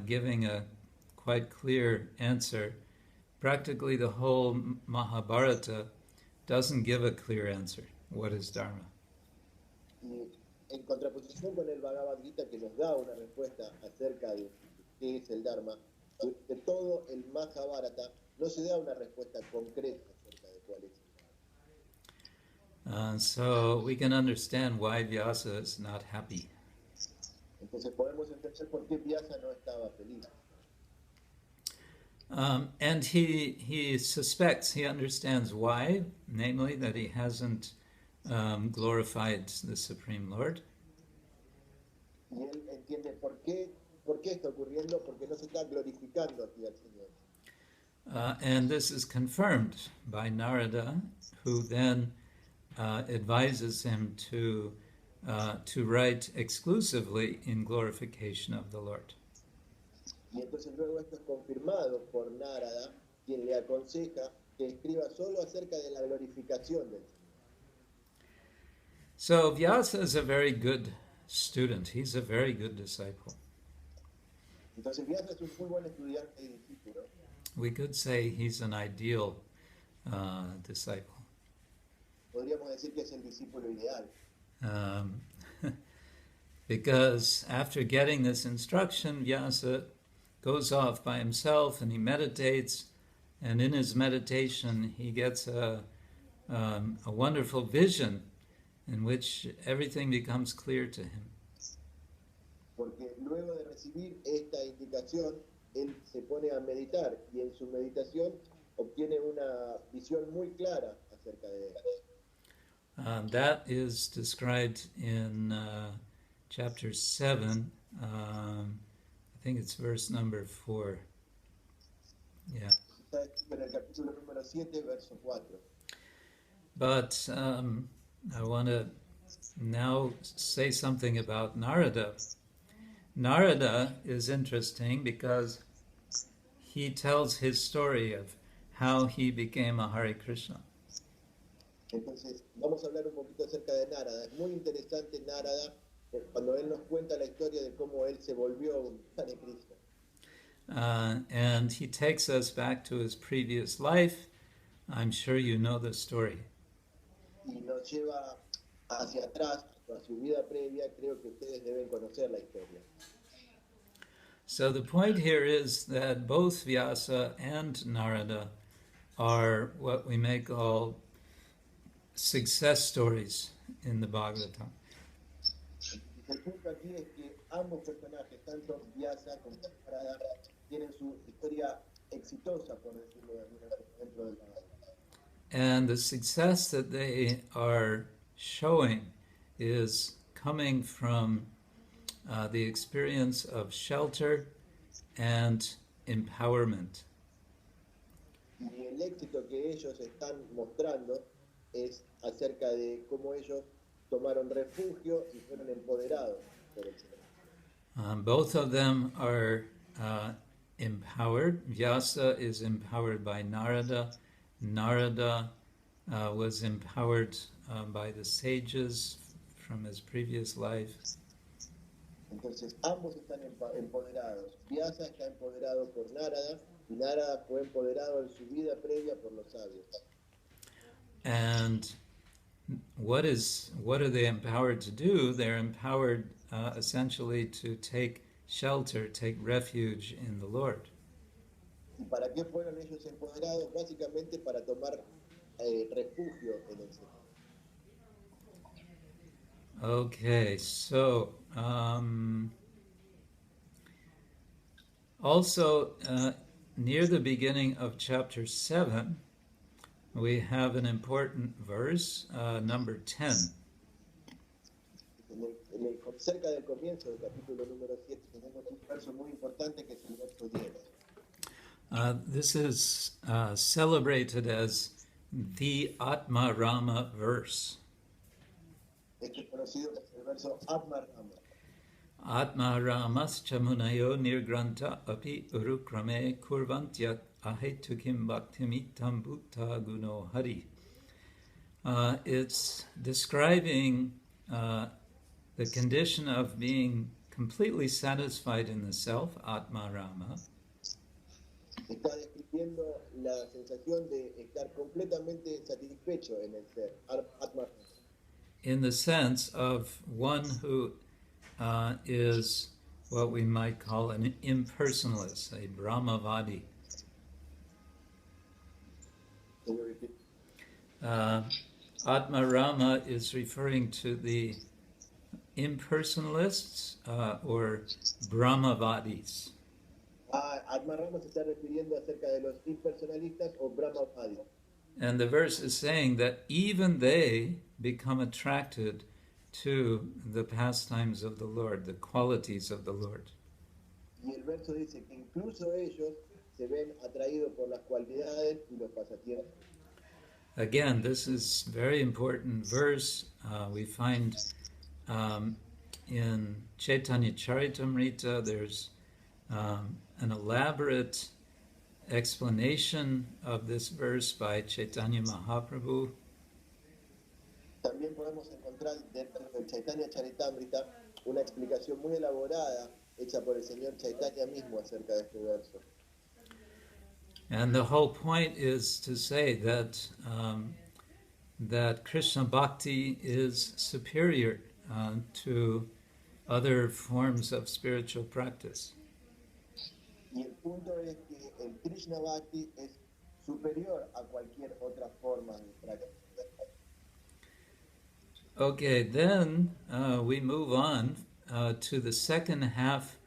giving a quite clear answer, practically the whole Mahabharata doesn't give a clear answer. What is Dharma? Y en contraposición con el Bhagavad Gita, que nos da una respuesta acerca de qué es el Dharma, de todo el Mahabharata no se da una respuesta concreta acerca de cuál es el Dharma. So we can understand why Vyasa is not happy. Entonces podemos entender por qué Vyasa no estaba feliz. And he suspects, he understands why, namely that he hasn't glorified the Supreme Lord. Y él entiende por qué está ocurriendo, porque no se está glorificando aquí al Señor. And this is confirmed by Narada, who then advises him to write exclusively in glorification of the Lord. Y entonces luego esto es confirmado por Narada, quien le aconseja que escriba solo acerca de la glorificación del Señor. So Vyasa is a very good student. He's a very good disciple. Entonces Vyasa es un muy buen estudiante y discípulo. We could say he's an ideal disciple. Podríamos decir que es el discípulo ideal. Because after getting this instruction, Vyasa goes off by himself and he meditates, and in his meditation he gets a wonderful vision in which everything becomes clear to him. Porque luego de recibir esta indicación, él se pone a meditar y en su meditación obtiene una visión muy clara acerca de él. That is described in chapter 7, I think it's verse number 4. Yeah. Está escrito en el capítulo número 7, verso 4. But I want to now say something about Narada. Narada is interesting because he tells his story of how he became a Hare Krishna. Entonces, vamos a hablar un poquito acerca de Narada. Es muy interesante Narada cuando él nos cuenta la historia de cómo él se volvió un Hare Krishna. And he takes us back to his previous life. I'm sure you know the story. Y nos lleva hacia atrás, a su vida previa. Creo que ustedes deben conocer la historia. So the point here is that both Vyasa and Narada are what we may call success stories in the Bhagavatam. El punto aquí es que ambos personajes, tanto Vyasa como Narada, tienen su historia exitosa, por decirlo de alguna manera, dentro del Bhagavad. And the success that they are showing is coming from the experience of shelter and empowerment. Y el éxito que ellos están mostrando es acerca de cómo ellos tomaron refugio y fueron empoderados por el Señor. Both of them are empowered. Vyasa is empowered by Narada. Narada was empowered by the sages from his previous life. Entonces, ambos están empoderados. Vyasa está empoderado por Narada y Narada fue empoderado en su vida previa por los sabios. And what are they empowered to do? They're empowered essentially to take shelter, take refuge in the Lord. ¿Y para qué fueron ellos empoderados? Básicamente para tomar refugio en el Señor. Okay, so also near the beginning of chapter 7, we have an important verse, number 10. Cerca del comienzo del capítulo número 7 tenemos un verso muy importante que es el verso 10. This is celebrated as the Atma Rama verse. Este es conocido como el verso Atma Rama. Atma Ramascha Munayo Nirgranta Api Urukrame Kurvantyak Ahetukim Bhaktimitam Bhutta Guno Hari. It's describing the condition of being completely satisfied in the self, Atma Rama. Está describiendo la sensación de estar completamente satisfecho en el ser, Atma Rama. In the sense of one who is what we might call an impersonalist, a Brahmavadi. Atma Rama is referring to the impersonalists or Brahmavadis. Atma Rama se está refiriendo acerca de los impersonalistas o Brahmavadis. And the verse is saying that even they become attracted to the pastimes of the Lord, the qualities of the Lord. Y el verso dice que incluso ellos se ven atraídos por las cualidades y los pasatiempos. Again, this is very important verse. We find in Chaitanya Charitamrita, there's an elaborate explanation of this verse by Chaitanya Mahaprabhu. También podemos encontrar dentro del Chaitanya Charitamrita una explicación muy elaborada hecha por el señor Chaitanya mismo acerca de este verso. And the whole point is to say that that Krishna Bhakti is superior to other forms of spiritual practice. Y el punto es que el Krishna Bhakti es superior a cualquier otra forma de práctica. Okay, then we move on to the second half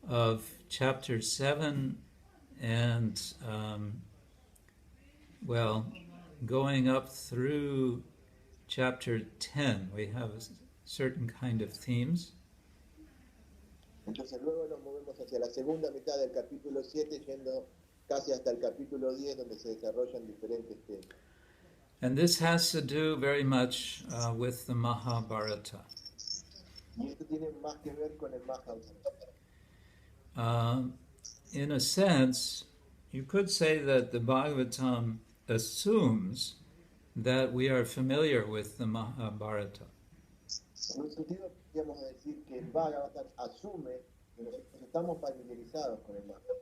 of chapter 7 and, going up through chapter 10. We have a certain kind of themes. Entonces luego nos movemos hacia la segunda mitad del capítulo 7, yendo casi hasta el capítulo 10, donde se desarrollan diferentes temas. And this has to do very much with the Mahabharata. Y esto tiene más que ver con el Mahabharata. In a sense, you could say that the Bhagavatam assumes that we are familiar with the Mahabharata. En un sentido, podríamos decir que el Bhagavatam asume que nosotros estamos familiarizados con el Mahabharata.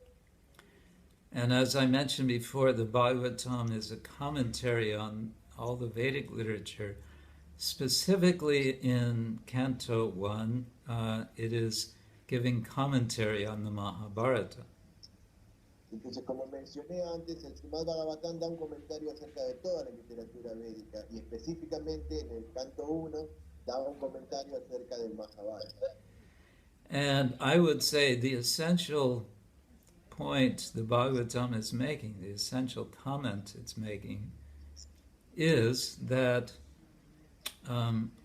And as I mentioned before, the Bhagavatam is a commentary on all the Vedic literature. Specifically in Canto 1, it is giving commentary on the Mahabharata. Entonces, como mencioné antes, el Srimad Bhagavatam da un comentario acerca de toda la literatura védica y específicamente en el Canto 1 da un comentario acerca del Mahabharata. And I would say the essential point the Bhagavatam is making, the essential comment it's making, is that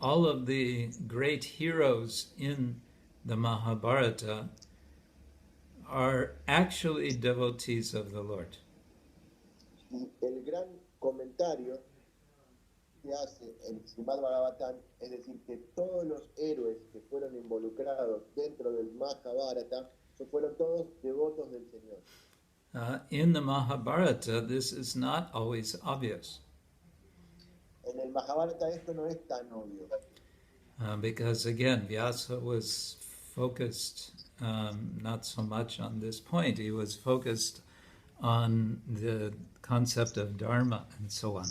all of the great heroes in the Mahabharata are actually devotees of the Lord. Y el gran comentario que hace el Srimad Bhagavatam es decir que todos los héroes que fueron involucrados dentro del Mahabharata fueron todos devotos del Señor. In the Mahabharata, this is not always obvious. En el Mahabharata esto no es tan obvio. Because again, Vyasa was focused not so much on this point. He was focused on the concept of dharma and so on.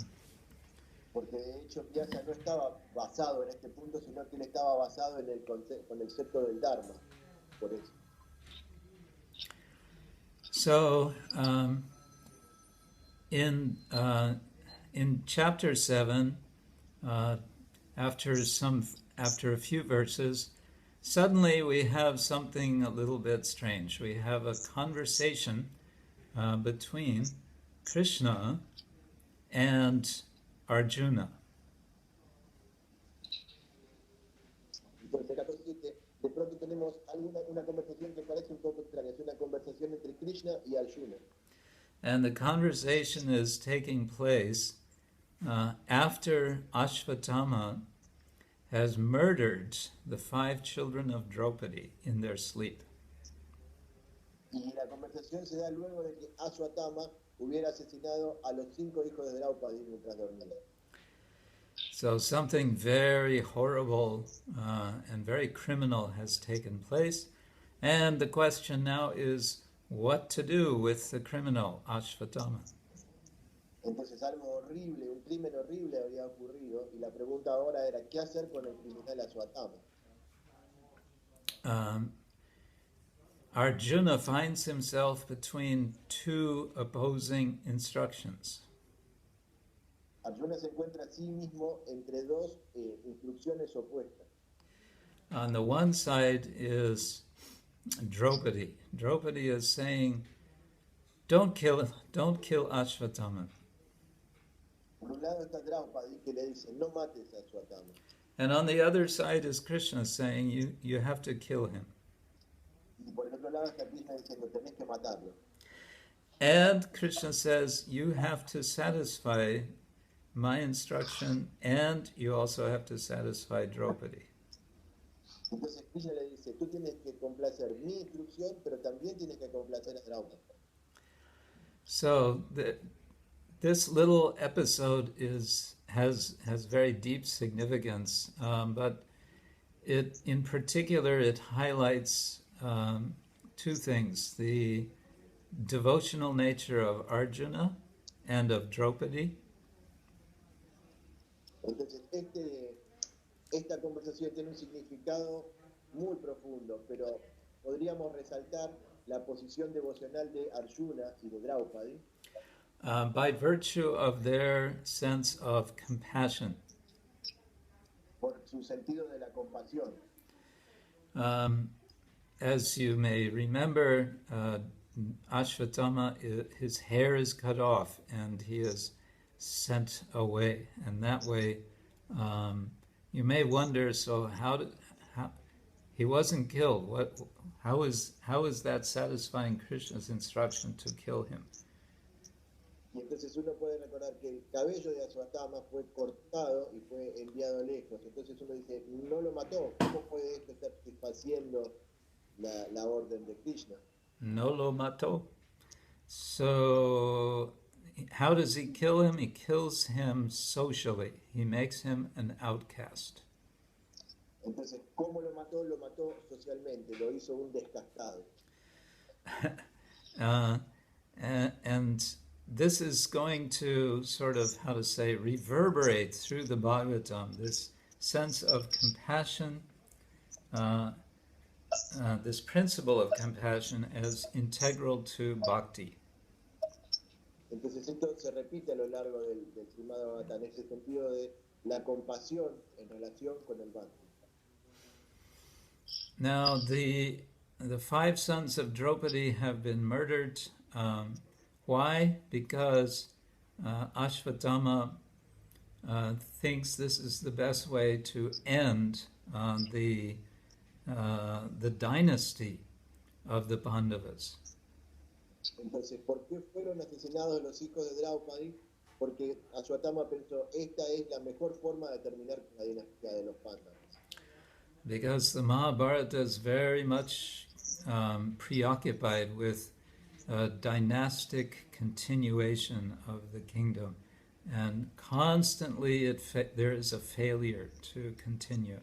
Porque de hecho Vyasa no estaba basado en este punto, sino que él estaba basado en el concepto del dharma. Por eso. So, in chapter 7, after a few verses, suddenly we have something a little bit strange. We have a conversation between Krishna and Arjuna. Entonces, 14:7, de pronto tenemos una conversación que parece un poco extraña. Es una conversación entre Krishna y Arjuna. And the conversation is taking place after Ashvatthama has murdered the 5 children of Draupadi in their sleep. Y la conversación se da luego de que Ashwatthama hubiera asesinado a los 5 hijos de Draupadi mientras dormía. So something very horrible and very criminal has taken place. And the question now is what to do with the criminal, Ashvatthama. Entonces algo horrible, un crimen horrible había ocurrido y la pregunta ahora era ¿qué hacer con el criminal Ashwatthama? Arjuna finds himself between 2 opposing instructions. Arjuna se encuentra a sí mismo entre 2 instrucciones opuestas. On the one side is Draupadi. Draupadi is saying, don't kill Ashvatthama. Por un lado está Draupadi que le dice no mates a Ashwatthama. And on the other side is Krishna saying, you have to kill him. Y por el otro lado está Krishna diciendo tenés que matarlo. And Krishna says, you have to satisfy my instruction and you also have to satisfy Draupadi. Entonces Krishna le dice, tú tienes que complacer mi instrucción, pero también tienes que complacer a Draupadi. So this little episode has very deep significance, but in particular it highlights 2 things: the devotional nature of Arjuna and of Draupadi. Entonces esta conversación tiene un significado muy profundo, pero podríamos resaltar la posición devocional de Arjuna y de Draupadi. By virtue of their sense of compassion. Por su sentido de la compasión. As you may remember, Ashvatthama, his hair is cut off and he is sent away. And that way, you may wonder, so how he wasn't killed. How is that satisfying Krishna's instruction to kill him? Y entonces uno puede recordar que el cabello de Ashwatthama fue cortado y fue enviado lejos. Entonces uno dice, no lo mató. ¿Cómo puede esto estar satisfaciendo la orden de Krishna? No lo mató. So, how does he kill him? He kills him socially. He makes him an outcast. Entonces, ¿cómo lo mató? Lo mató socialmente. Lo hizo un descastado. And this is going to sort of, reverberate through the Bhagavatam, this sense of compassion, this principle of compassion as integral to bhakti. Entonces esto se repite a lo largo del Srimad Bhagavatam, en ese sentido de la compasión en relación con el bhakti. Now, the 5 sons of Draupadi have been murdered. Why? Because Ashvatthama thinks this is the best way to end the dynasty of the Pandavas. Entonces, ¿por qué fueron asesinados los hijos de Draupadi? Porque Ashwatthama pensó, esta es la mejor forma de terminar con la dinastía de los Pándavas. Because the Mahabharata is very much preoccupied with a dynastic continuation of the kingdom, and constantly there is a failure to continue.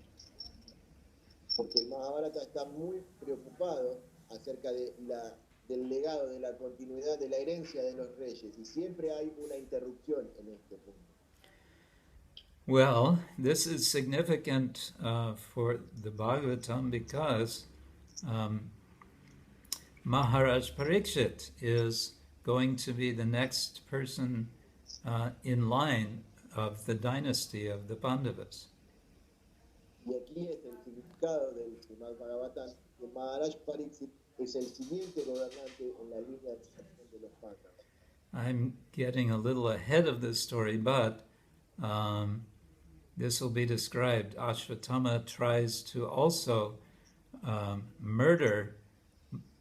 Porque el Mahabharata está muy preocupado acerca del legado, de la continuidad, de la herencia de los reyes, y siempre hay una interrupción en este punto. Well, this is significant for the Bhagavatam because Maharaj Parikshit is going to be the next person in line of the dynasty of the Pandavas. Y aquí es el significado del Srimad Bhagavatam, que Maharaj Pariksit es el siguiente gobernante en la línea de sucesión de los Pándavas. I'm getting a little ahead of this story, but this will be described. Ashwatthama tries to also murder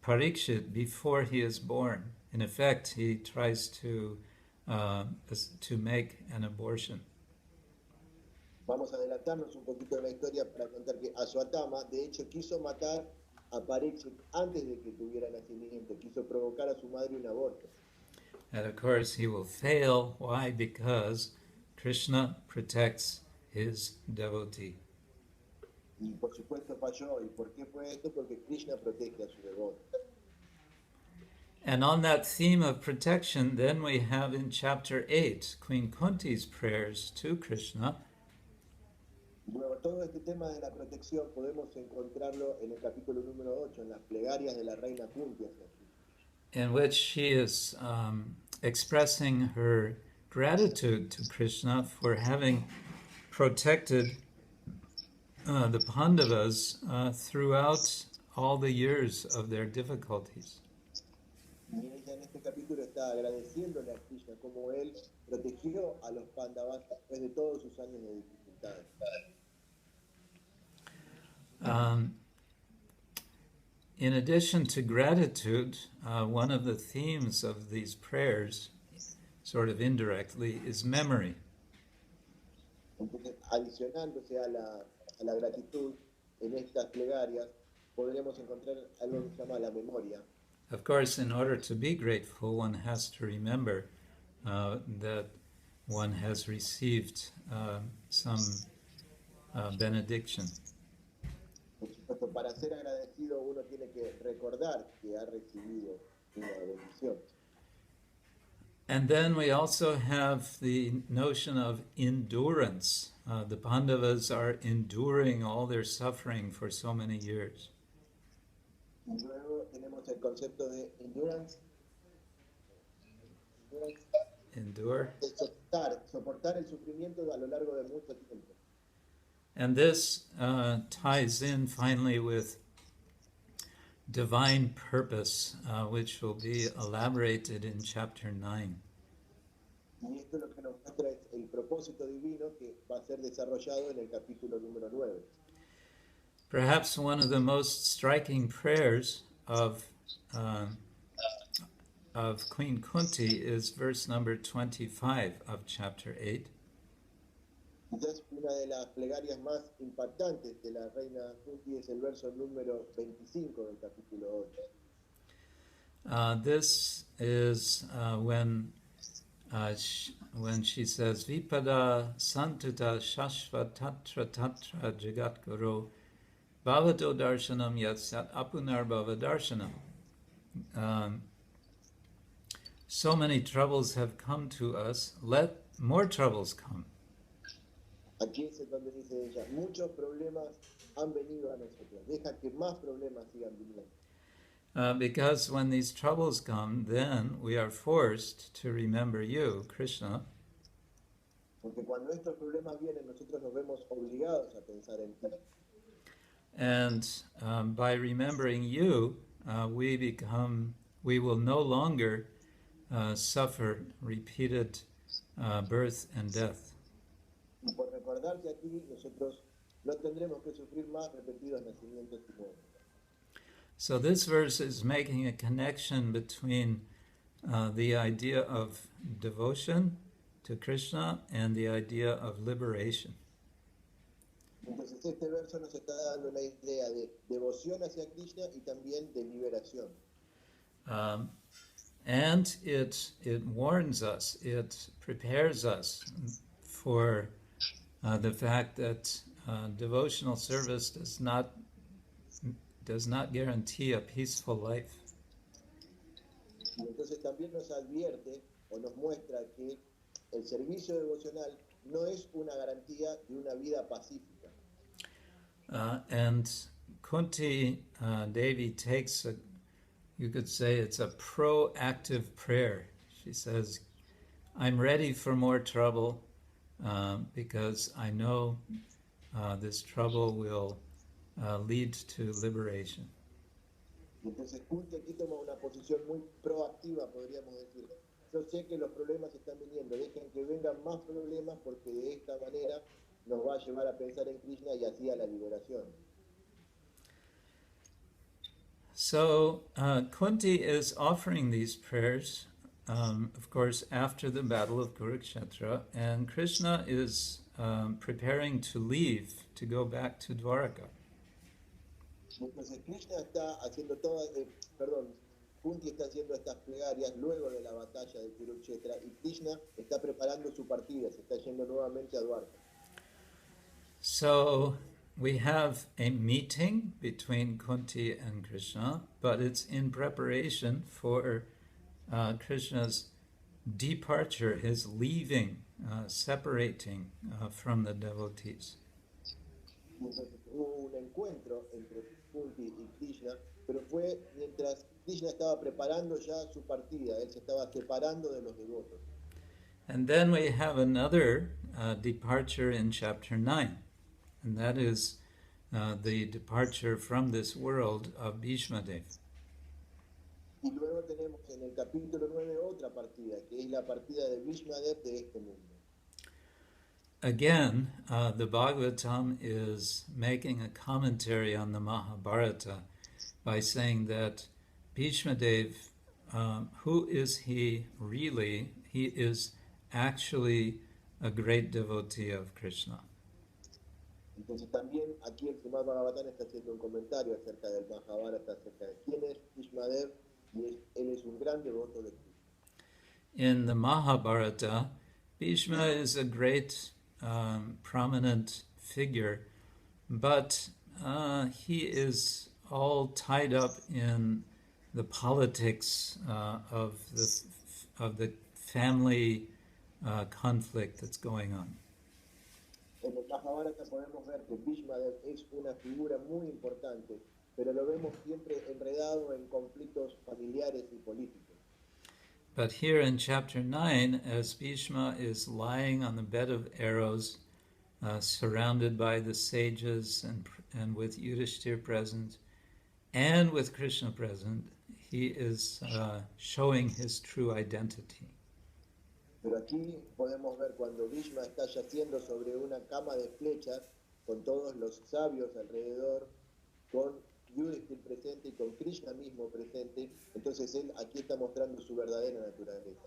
Parikshit before he is born. In effect, he tries to make an abortion. Vamos a adelantarnos un poquito en la historia para contar que Ashwatthama, de hecho, quiso matar a Pariksit antes de que tuviera nacimiento, quiso provocar a su madre un aborto. And of course, he will fail. Why? Because Krishna protects his devotee. Y por supuesto falló. ¿Y por qué fue esto? Porque Krishna protege a su devoto. And on that theme of protection, then we have in chapter 8, Queen Kunti's prayers to Krishna. Luego, todo este tema de la protección podemos encontrarlo en el capítulo número 8, en las plegarias de la reina Kunti hacia Krishna, in which she is expressing her gratitude to Krishna for having protected the Pandavas throughout all the years of their difficulties. y ella en este capítulo está agradeciéndole a Krishna como él protegió a los Pándavas después de todos sus años de dificultades. In addition to gratitude, one of the themes of these prayers, sort of indirectly, is memory. Entonces, adicionándose a la gratitud en estas plegarias, podremos encontrar algo que se llama la memoria. Of course, in order to be grateful, one has to remember that one has received some benediction. Por supuesto, para ser agradecido uno tiene que recordar que ha recibido una bendición. And then we also have the notion of endurance. The Pandavas are enduring all their suffering for so many years. Y luego tenemos el concepto de endurance, Endure. de soportar el sufrimiento a lo largo de mucho tiempo. And this ties in finally with divine purpose, which will be elaborated in chapter 9. Y esto lo que nos muestra es el propósito divino que va a ser desarrollado en el capítulo número 9. Perhaps one of the most striking prayers of Queen Kunti is verse number 25 of chapter 8. Quizás una de las plegarias más impactantes de la reina Kunti es el verso número 25 del capítulo 8. This is when she says, Vipada santuta shashvatatra tatra jagat guru bhavado darshanam yatsat apunar bhava darshanam. So many troubles have come to us, let more troubles come. Aquí es donde dice ella, muchos problemas han venido a nosotros, deja que más problemas sigan viniendo. Because when these troubles come, then we are forced to remember you, Krishna. Porque cuando estos problemas vienen, nosotros nos vemos obligados a pensar en ti. And by remembering you, we will no longer suffer repeated birth and death. Y por recordarte a ti, nosotros no tendremos que sufrir más repetidos nacimientos y muertes. So this verse is making a connection between the idea of devotion to Krishna and the idea of liberation. Entonces este verso nos está dando una idea de devoción hacia Krishna y también de liberación. Um, and it warns us, it prepares us for the fact that devotional service does not guarantee a peaceful life. Y entonces también nos advierte o nos muestra que el servicio devocional no es una garantía de una vida pacífica. And Kunti Devi takes you could say it's a proactive prayer. She says, I'm ready for more trouble because I know this trouble will lead to liberation. Entonces Kunti aquí toma una posición muy proactiva, podríamos decir. Yo sé que los problemas están viniendo, dejen que vengan más problemas porque de esta manera nos va a llevar a pensar en Krishna y así a la liberación. So Kunti is offering these prayers, of course, after the battle of Kurukshetra, and Krishna is preparing to leave, to go back to Dwaraka. Entonces Krishna está haciendo Kunti está haciendo estas plegarias luego de la batalla de Kurukshetra y Krishna está preparando su partida, se está yendo nuevamente a Dwarka. So we have a meeting between Kunti and Krishna, but it's in preparation for Krishna's departure, his leaving, separating from the devotees. Entonces hubo un encuentro entre Kunti y Krishna, pero fue mientras Krishna estaba preparando ya su partida, él se estaba separando de los devotos. And then we have another departure in chapter 9, and that is the departure from this world of Bhishma Dev. Y luego tenemos en el capítulo 9 otra partida, que es la partida de Bhishma Dev de este mundo. Again, the Bhagavatam is making a commentary on the Mahabharata by saying that Bhishma Dev, who is he really? He is actually a great devotee of Krishna. Entonces también aquí el Srimad Bhagavatam está haciendo un comentario acerca del Mahabharata, acerca de quién es Bhishma Dev, y él es un gran devoto de Krishna. In the Mahabharata, Bhishma is a great prominent figure, but he is all tied up in the politics of the family conflict that's going on. En el Mahabharata podemos ver que Bhishma Dev es una figura muy importante, pero lo vemos siempre enredado en conflictos familiares y políticos. But here in chapter 9, as Bhishma is lying on the bed of arrows, surrounded by the sages and with Yudhishthir present, and with Krishna present, he is showing his true identity. Pero aquí podemos ver cuando Bhishma está yaciendo sobre una cama de flechas, con todos los sabios alrededor, con Yudhishthir presente y con Krishna mismo presente, entonces él aquí está mostrando su verdadera naturaleza.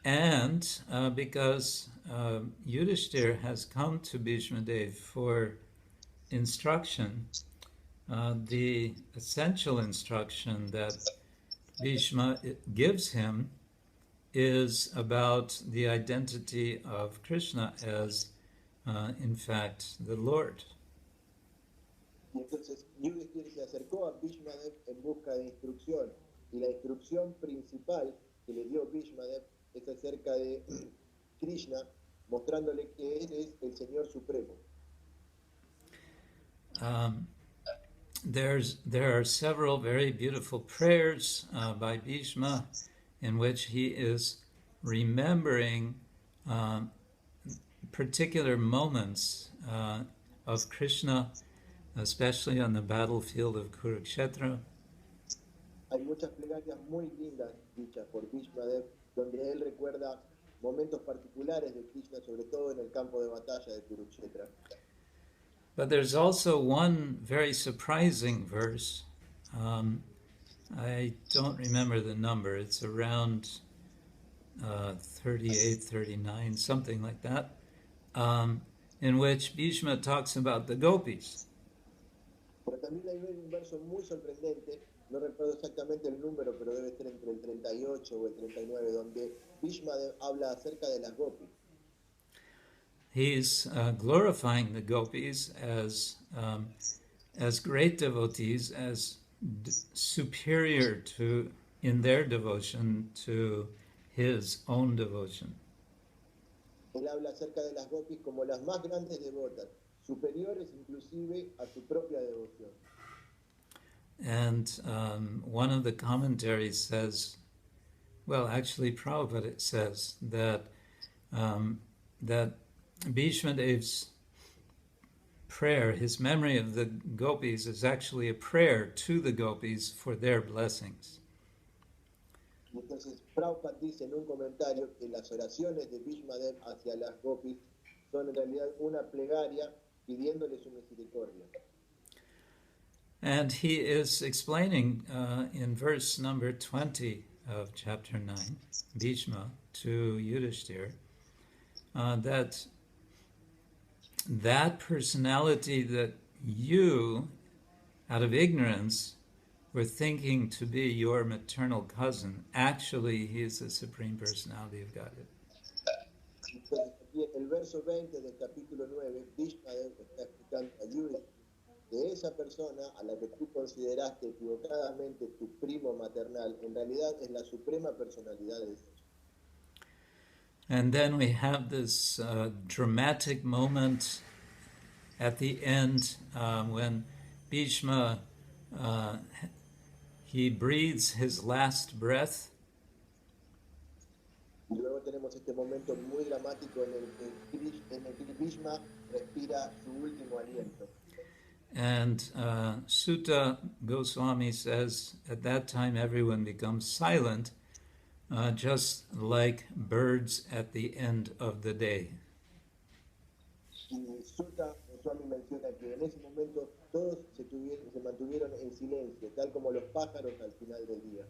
And because Yudhishthir has come to Bhishma Dev for instruction, the essential instruction that Bhishma gives him is about the identity of Krishna as, in fact, the Lord. Y entonces Yudhishthir se acercó a Bhishma Dev en busca de instrucción, y la instrucción principal que le dio Bhishma Dev es acerca de Krishna, mostrándole que él es el Señor Supremo. There are several very beautiful prayers by Bhishma in which he is remembering particular moments of Krishna, especially on the battlefield of Kurukshetra. Hay muchas plegarias muy lindas dichas por Bhishma Dev, donde él recuerda momentos particulares de Krishna, sobre todo en el campo de batalla de Kurukshetra. But there's also one very surprising verse. I don't remember the number. It's around 38, 39, something like that, in which Bhishma talks about the gopis. Pero también hay un verso muy sorprendente, no recuerdo exactamente el número, pero debe ser entre el 38 o el 39, donde Bhishma habla acerca de las gopis. He's glorifying the gopis as great devotees, as superior to in their devotion to his own devotion. Él habla acerca de las gopis como las más grandes devotas, superiores inclusive a su propia devoción. And one of the commentaries says, well, actually Prabhupada says that that Bhishma Dev's prayer, his memory of the gopis, is actually a prayer to the gopis for their blessings. Entonces, Prabhupada dice en un comentario que las oraciones de Bhishma Dev hacia las gopis son en realidad una plegaria pidiéndole su misericordia. And he is explaining in verse number 20 of chapter 9, Bhishma, to Yudhishthira, that personality that you, out of ignorance, were thinking to be your maternal cousin, actually he is the Supreme Personality of Godhead. Entonces, aquí en el verso 20 del capítulo 9, Bhishma Dev está explicando a Yudhishthira que esa persona a la que tú consideraste equivocadamente tu primo maternal, en realidad es la suprema personalidad de Dios. And then we have this dramatic moment at the end when Bhishma, he breathes his last breath. Y luego tenemos este momento muy dramático en el que Bhishma respira su último aliento. And Sutta Goswami says, at that time everyone becomes silent, just like birds at the end of the day. Y Sutta Goswami menciona que en ese momento todos se mantuvieron en silencio, tal como los pájaros al final del día.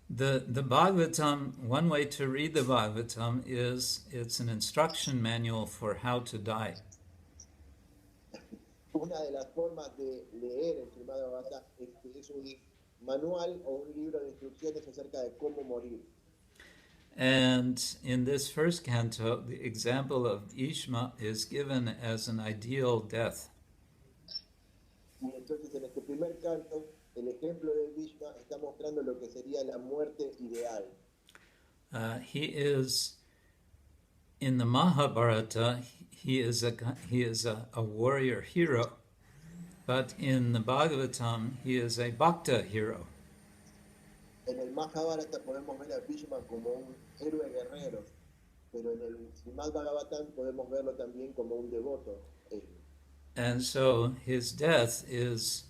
The Bhagavatam, one way to read the Bhagavatam is it's an instruction manual for how to die. Una de las formas de leer el Srimad Bhagavatam es que es un manual o un libro de instrucciones acerca de cómo morir. And in this first canto, the example of Ishma is given as an ideal death. Y entonces en este primer canto, el ejemplo de Bhishma está mostrando lo que sería la muerte ideal. He is, in the Mahabharata, he is a warrior hero, but in the Bhagavatam, he is a bhakta hero. En el Mahabharata podemos ver a Bhishma como un héroe guerrero, pero en el Srimad Bhagavatam podemos verlo también como un devoto héroe. And so his death is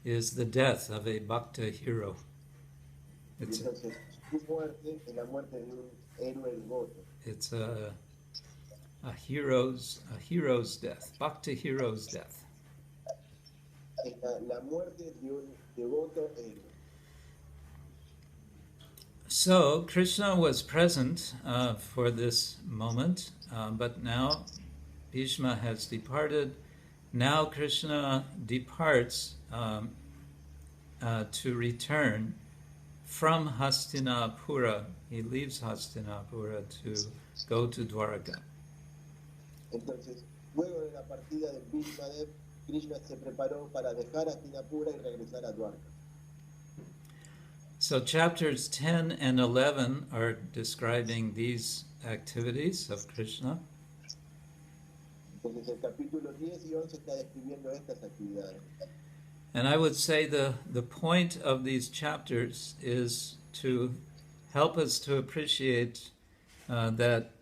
the death of a bhakta hero. It's Entonces, su muerte es la muerte de un héroe devoto. It's a hero's death, bhakta hero's death. Es la muerte de un devoto héroe. So Krishna was present for this moment, but now Bhishma has departed. Now Krishna departs to return from Hastinapura. He leaves Hastinapura to go to Dwaraka. Entonces, luego de la partida de Bhishma Dev, Krishna se preparó para dejar Hastinapura y regresar a Dwarka. So chapters 10 and 11 are describing these activities of Krishna. Entonces, el capítulo 10 y 11 está describiendo estas actividades. And I would say the point of these chapters is to help us to appreciate that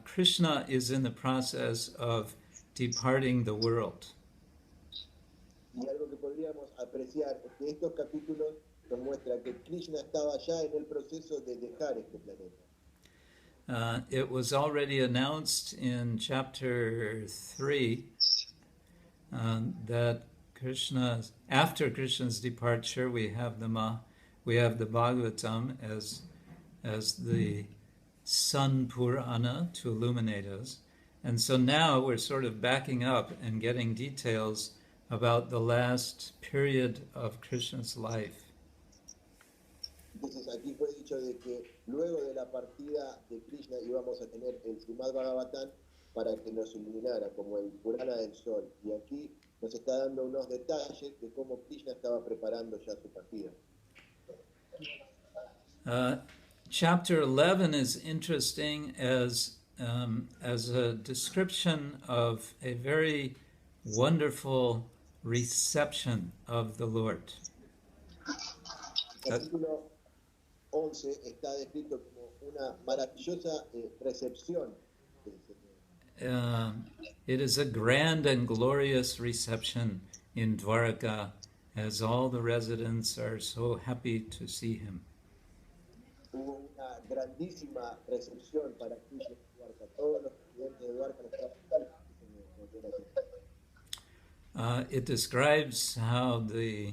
Krishna is in the process of departing the world. Y algo que podríamos apreciar es que estos capítulos nos muestran que Krishna estaba ya en el proceso de dejar este planeta. It was already announced in chapter 3 that after Krishna's departure, we have the Bhagavatam as the Sun Purana to illuminate us. And so now we're sort of backing up and getting details about the last period of Krishna's life. Entonces aquí fue dicho de que luego de la partida de Krishna íbamos a tener el Srimad Bhagavatam para que nos iluminara como el Purana del Sol. Y aquí nos está dando unos detalles de cómo Krishna estaba preparando ya su partida. Chapter 11 is interesting as a description of a very wonderful reception of the Lord. El capítulo 11 está descrito como una maravillosa recepción del Señor. It is a grand and glorious reception in Dwaraka, as all the residents are so happy to see him. Hubo una grandísima recepción para Krishna en Dwarka. Todos los estudiantes de Dwarka estaban muy felices. It describes how the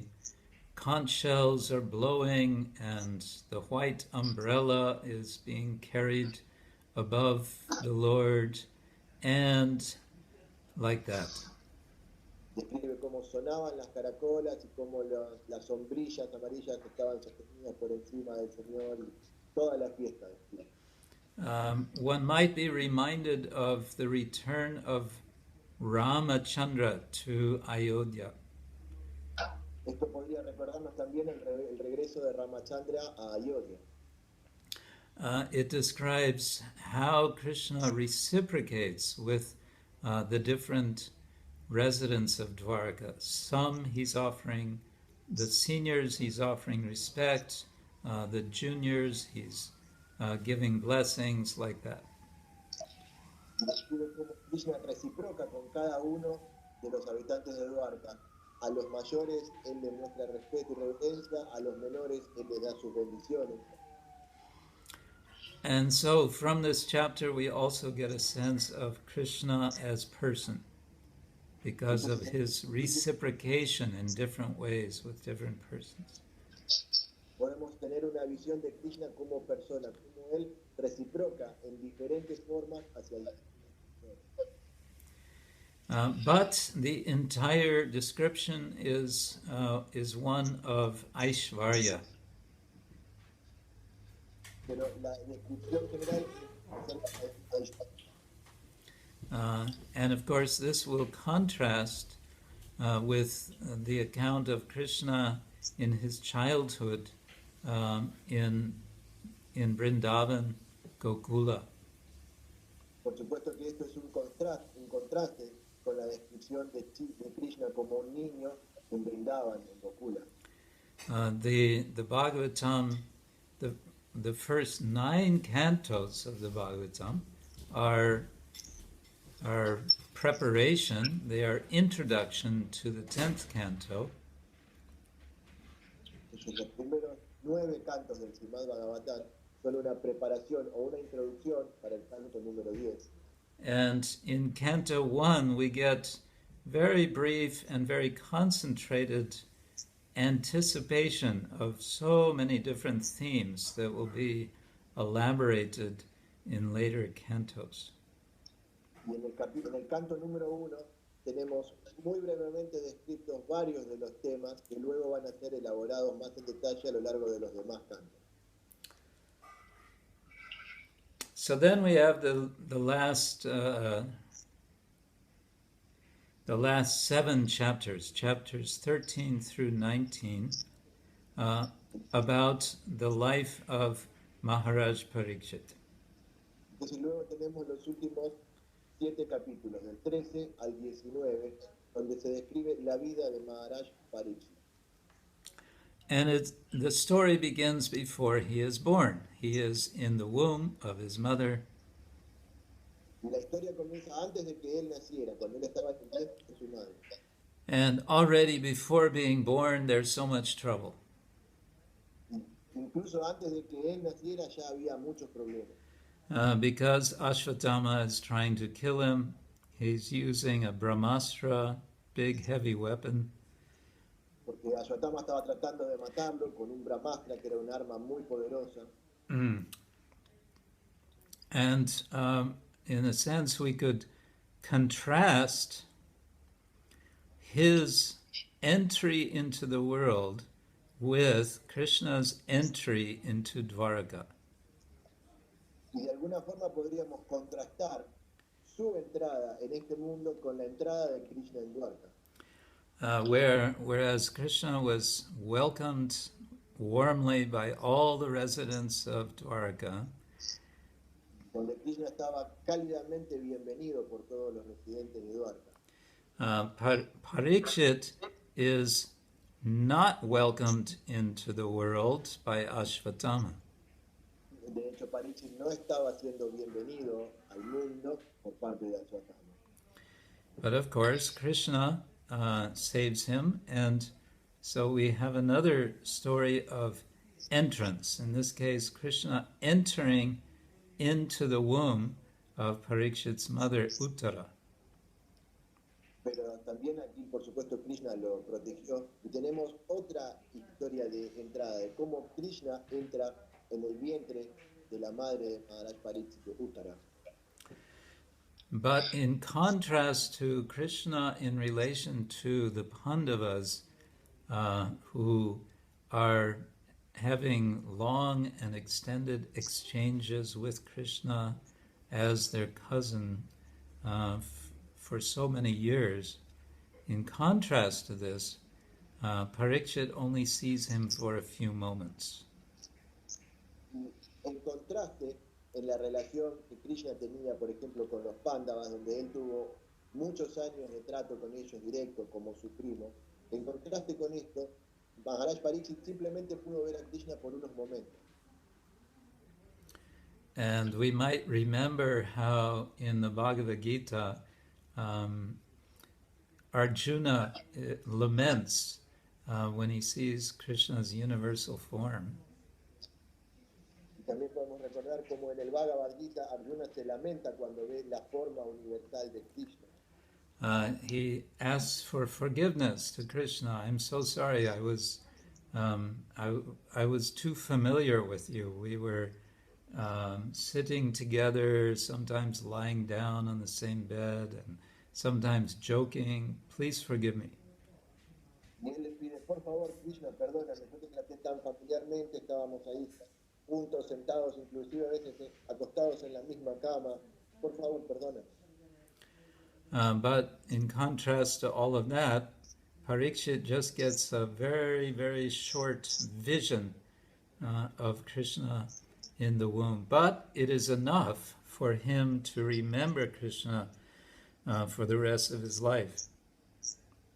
conch shells are blowing and the white umbrella is being carried above the Lord, and like that. Describe cómo sonaban las caracolas y cómo las sombrillas amarillas estaban sostenidas por encima del Señor y toda la fiesta. One might be reminded of the return of Ramachandra to Ayodhya. Esto podría recordarnos también el regreso de Ramachandra a Ayodhya. It describes how Krishna reciprocates with the different residents of Dwaraka. Some he's offering, the seniors he's offering respect, the juniors he's giving blessings, like that. Describe cómo Krishna reciproca con cada uno de los habitantes de Dwarka. A los mayores él les muestra respeto y reverencia, a los menores él les da sus bendiciones. And so from this chapter we also get a sense of Krishna as person, because of his reciprocation in different ways with different persons. Podemos tener una visión de Krishna como persona, como él reciproca en diferentes formas hacia la But the entire description is one of Aishvarya. Pero la descripción general And of course, this will contrast with the account of Krishna in his childhood in Vrindavan, Gokula. Por supuesto que esto es un contraste con la descripción de Krishna como un niño en Vrindavan, en Gokula. The Bhagavatam, the first 9 cantos of the Bhagavatam are preparation, they are introduction to the 10th canto. Los primeros 9 cantos del Srimad Bhagavatam son una preparación o una introducción para el canto número 10. And in canto 1 we get very brief and very concentrated anticipation of so many different themes that will be elaborated in later cantos. Y en el canto número 1 tenemos muy brevemente descritos varios de los temas que luego van a ser elaborados más en detalle a lo largo de los demás cantos. So then we have the last 7 chapters, chapters 13 through 19, about the life of Maharaj Parikshit. Entonces luego tenemos los últimos 7 capítulos, del 13 al 19, donde se describe la vida de Maharaj Parikshit. And the story begins before he is born. He is in the womb of his mother. Y la historia comienza antes de que él naciera, cuando él estaba en el vientre de su madre. And already before being born, there's so much trouble. Incluso antes de que él naciera ya había muchos problemas. Because Ashwatthama is trying to kill him, he's using a Brahmastra, big heavy weapon. Porque Ashwatthama estaba tratando de matarlo con un Brahmastra, que era un arma muy poderosa. And in a sense, we could contrast his entry into the world with Krishna's entry into Dwaraka. Y de alguna forma podríamos contrastar su entrada en este mundo con la entrada de Krishna en Dwarka. Whereas Krishna was welcomed warmly by all the residents of Dwaraka, Donde Krishna estaba cálidamente bienvenido por todos los residentes de Dwarka. Parikshit is not welcomed into the world by Ashwatthama. De hecho, Parikshit no estaba siendo bienvenido al mundo por parte de Ashwatthama. But of course, Krishna saves him, and so we have another story of entrance. In this case, Krishna entering into the womb of Parikshit's mother, Uttara. Pero también aquí, por supuesto, Krishna lo protegió. Y tenemos otra historia de entrada, de cómo Krishna entra en el vientre de la madre de Maharaj Parikshit, Uttara. But in contrast to Krishna in relation to the Pandavas, who are having long and extended exchanges with Krishna as their cousin for so many years, in contrast to this, Parikshit only sees him for a few moments. En contraste, en la relación que Krishna tenía, por ejemplo, con los Pándavas, donde él tuvo muchos años de trato con ellos directo, como su primo, en contraste con esto, Maharaj Parikshit simplemente pudo ver a Krishna por unos momentos. And we might remember how in the Bhagavad Gita, Arjuna laments when he sees Krishna's universal form. También podemos recordar como en el Bhagavad Gita Arjuna se lamenta cuando ve la forma universal de Krishna. He asks for forgiveness to Krishna. I'm so sorry. I was too familiar with you. We were sitting together, sometimes lying down on the same bed, and sometimes joking. Please forgive me. Y él le pide, por favor, Krishna, perdóname, yo te traté tan familiarmente, estábamos ahí juntos, sentados, inclusive a veces acostados en la misma cama. Por favor, perdóname. But in contrast to all of that, Parikshit just gets a very, very short vision of Krishna in the womb. But it is enough for him to remember Krishna for the rest of his life.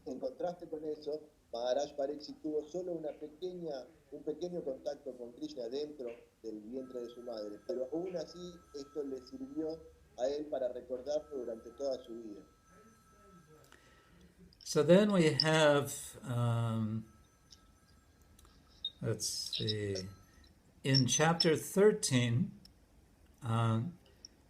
En contraste con eso, Maharaj Parikshit tuvo solo un pequeño contacto con Krishna dentro del vientre de su madre, pero aún así esto le sirvió a él para recordarlo durante toda su vida. So then we have, let's see, in chapter 13,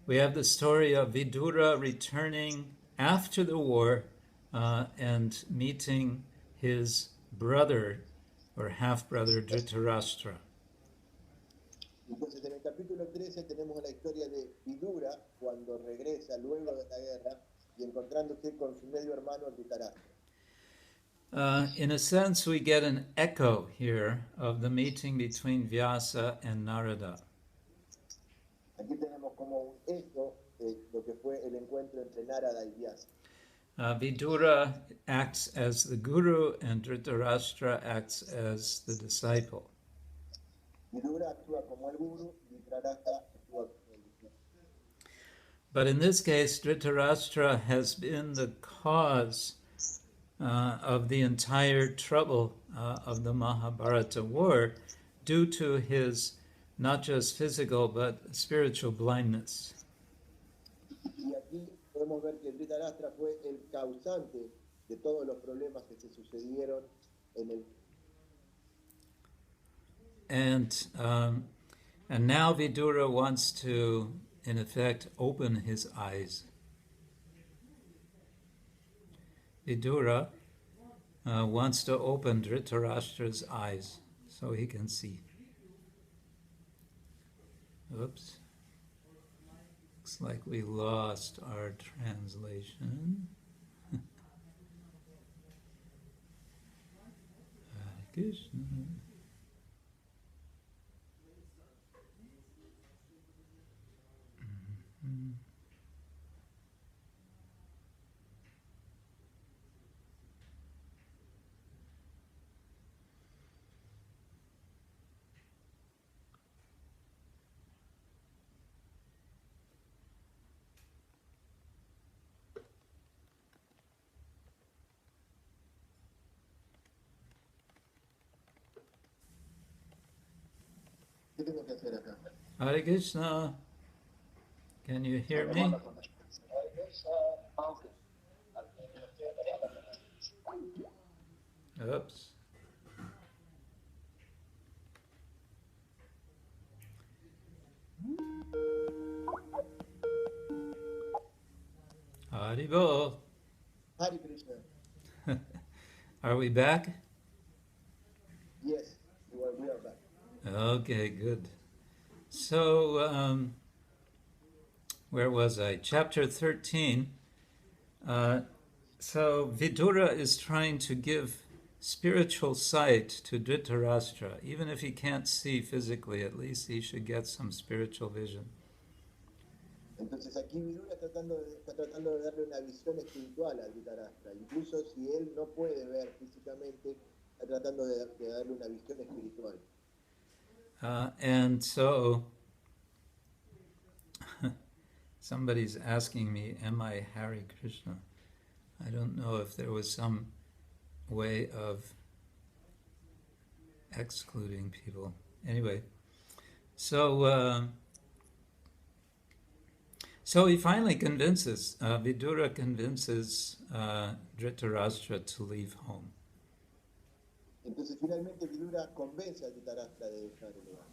we have the story of Vidura returning after the war and meeting his brother or half-brother Dhritarashtra. Entonces en el capítulo 13 tenemos la historia de Vidura cuando regresa luego de la guerra y encontrándose con su medio hermano Dhritarashtra. In a sense, we get an echo here of the meeting between Vyasa and Narada. Aquí tenemos como un eco de lo que fue el encuentro entre Narada y Vyasa. Vidura acts as the guru and Dhritarashtra acts as the disciple. Vidura actúa como el guru y Dhritarashtra actúa como el discípulo. But in this case, Dhritarashtra has been the cause of the entire trouble of the Mahabharata war due to his not just physical but spiritual blindness. Y aquí podemos ver que Dhritarashtra fue el causante de todos los problemas que se sucedieron en el. And now Vidura wants to in effect, open his eyes. Vidura wants to open Dhritarashtra's eyes so he can see. Oops. Looks like we lost our translation. Hare Krishna. Mhm. ¿Qué tengo que hacer acá? Hare Krishna. Can you hear me? Oops. Haribol. Hare Krishna. Are we back? Yes, we are back. Okay, good. So, where was I? Chapter 13. So, Vidura is trying to give spiritual sight to Dhritarashtra. Even if he can't see physically, at least he should get some spiritual vision. Entonces aquí Vidura está tratando de darle una visión espiritual a Dhritarashtra. Incluso si él no puede ver físicamente, está tratando de darle una visión espiritual. And so, somebody's asking me, am I Hare Krishna? I don't know if there was some way of excluding people. Anyway, so he finally convinces, Vidura convinces Dhritarashtra to leave home. Entonces finalmente Vidura convence a Dhritarashtra de dejar el lugar.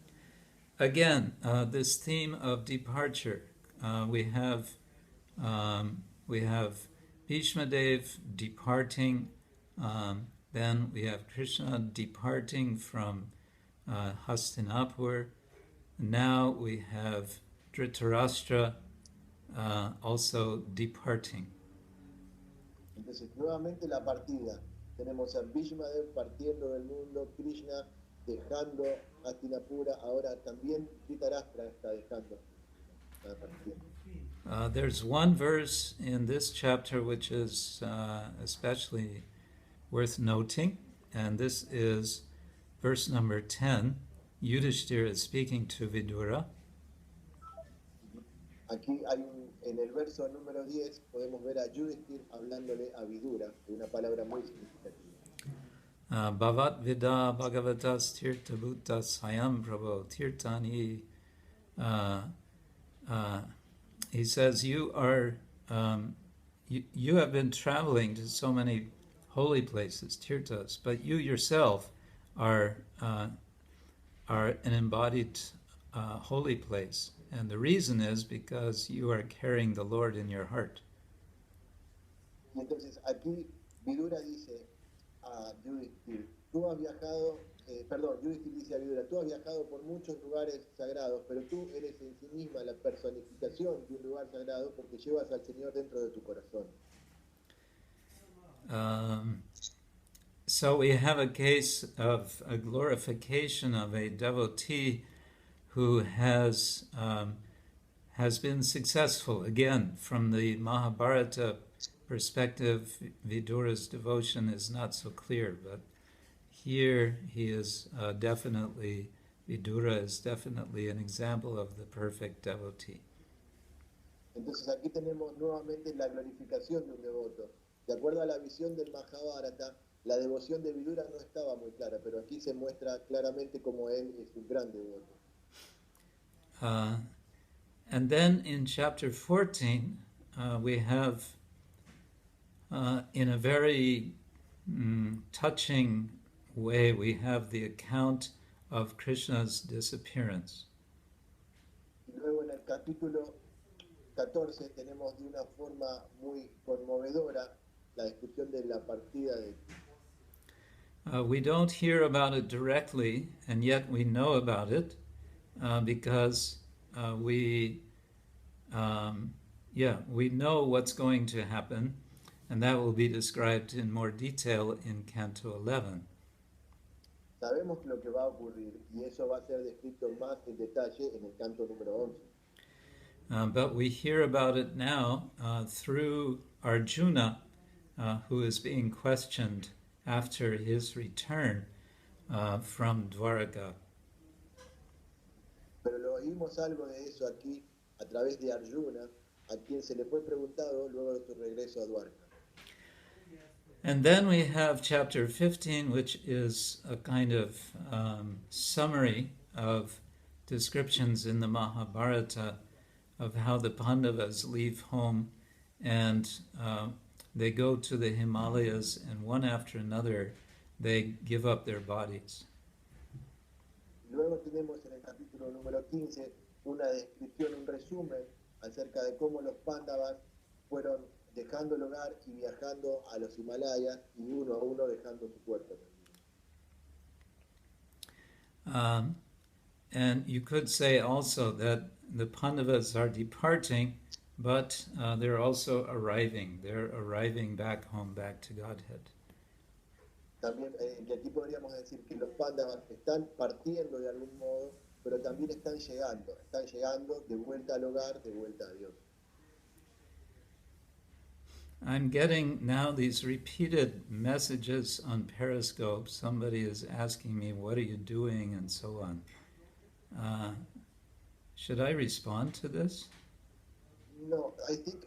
Again, this theme of departure. We have Bhishma Dev departing. Then we have Krishna departing from Hastinapur. Now we have Dhritarashtra also departing. Entonces nuevamente la partida. Tenemos a Bhishmadev partiendo del mundo, Krishna dejando Hastinapura, ahora también Dhritarashtra está dejando la partida. There's one verse in this chapter which is especially worth noting, and this is verse number 10. Yudhishthira is speaking to Vidura. Aquí en el verso número 10 podemos ver a Yudhishthira hablándole a Vidura de una palabra muy significativa. Bhavat vida bhagavatas tirtha bhutas hayam prabho tirtani. He says, you have been traveling to so many holy places, tirthas, but you yourself are an embodied holy place. And the reason is because you are carrying the Lord in your heart. Y entonces aquí Vidura dice a Yudhishthira, Yudhishthira dice a Vidura, tú has viajado por muchos lugares sagrados, pero tú eres en sí misma la personificación de un lugar sagrado porque llevas al Señor dentro de tu corazón. So we have a case of a glorification of a devotee who has been successful. Again, from the Mahabharata perspective, Vidura's devotion is not so clear, but here he is Vidura is definitely an example of the perfect devotee. Entonces aquí tenemos nuevamente la glorificación de un devoto. De acuerdo a la visión del Mahabharata, la devoción de Vidura no estaba muy clara, pero aquí se muestra claramente como él es un gran devoto. And then in chapter 14, we have, in a very touching way, we have the account of Krishna's disappearance. Y luego en el capítulo 14 tenemos de una forma muy conmovedora la descripción de la partida de... We don't hear about it directly, and yet we know about it because we know what's going to happen, and that will be described in more detail in Canto 11. Sabemos lo que va a ocurrir y eso va a ser descrito más en detalle en el canto número 11. But we hear about it now through Arjuna, who is being questioned after his return from Dwaraka. Pero lo oímos algo de eso aquí a través de Arjuna, a quien se le fue preguntado luego de su regreso a Dwarka. And then we have chapter 15, which is a kind of summary of descriptions in the Mahabharata of how the Pandavas leave home and they go to the Himalayas, and one after another they give up their bodies. Luego tenemos en el capítulo número 15 una descripción, un resumen acerca de cómo los Pándavas fueron dejando el hogar y viajando a los Himalayas y uno a uno dejando su cuerpo. And you could say also that the Pandavas are departing, but they're also arriving. They're arriving back home, back to Godhead. También que aquí podríamos decir que los Pándavas están partiendo de algún modo, pero también están llegando de vuelta al hogar, de vuelta a Dios. I'm getting now these repeated messages on Periscope. Somebody is asking me, what are you doing, and so on. Should I respond to this? No, I think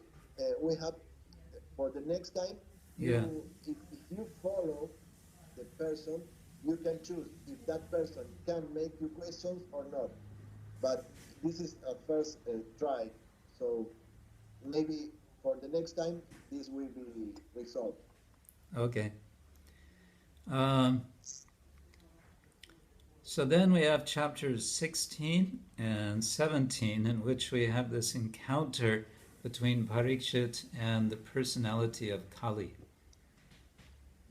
we have, for the next time, Yeah. If you follow the person, you can choose if that person can make you questions or not. But this is a first try, so maybe for the next time, this will be resolved. Okay. So then we have chapters 16 and 17, in which we have this encounter between Parikshit and the personality of Kali.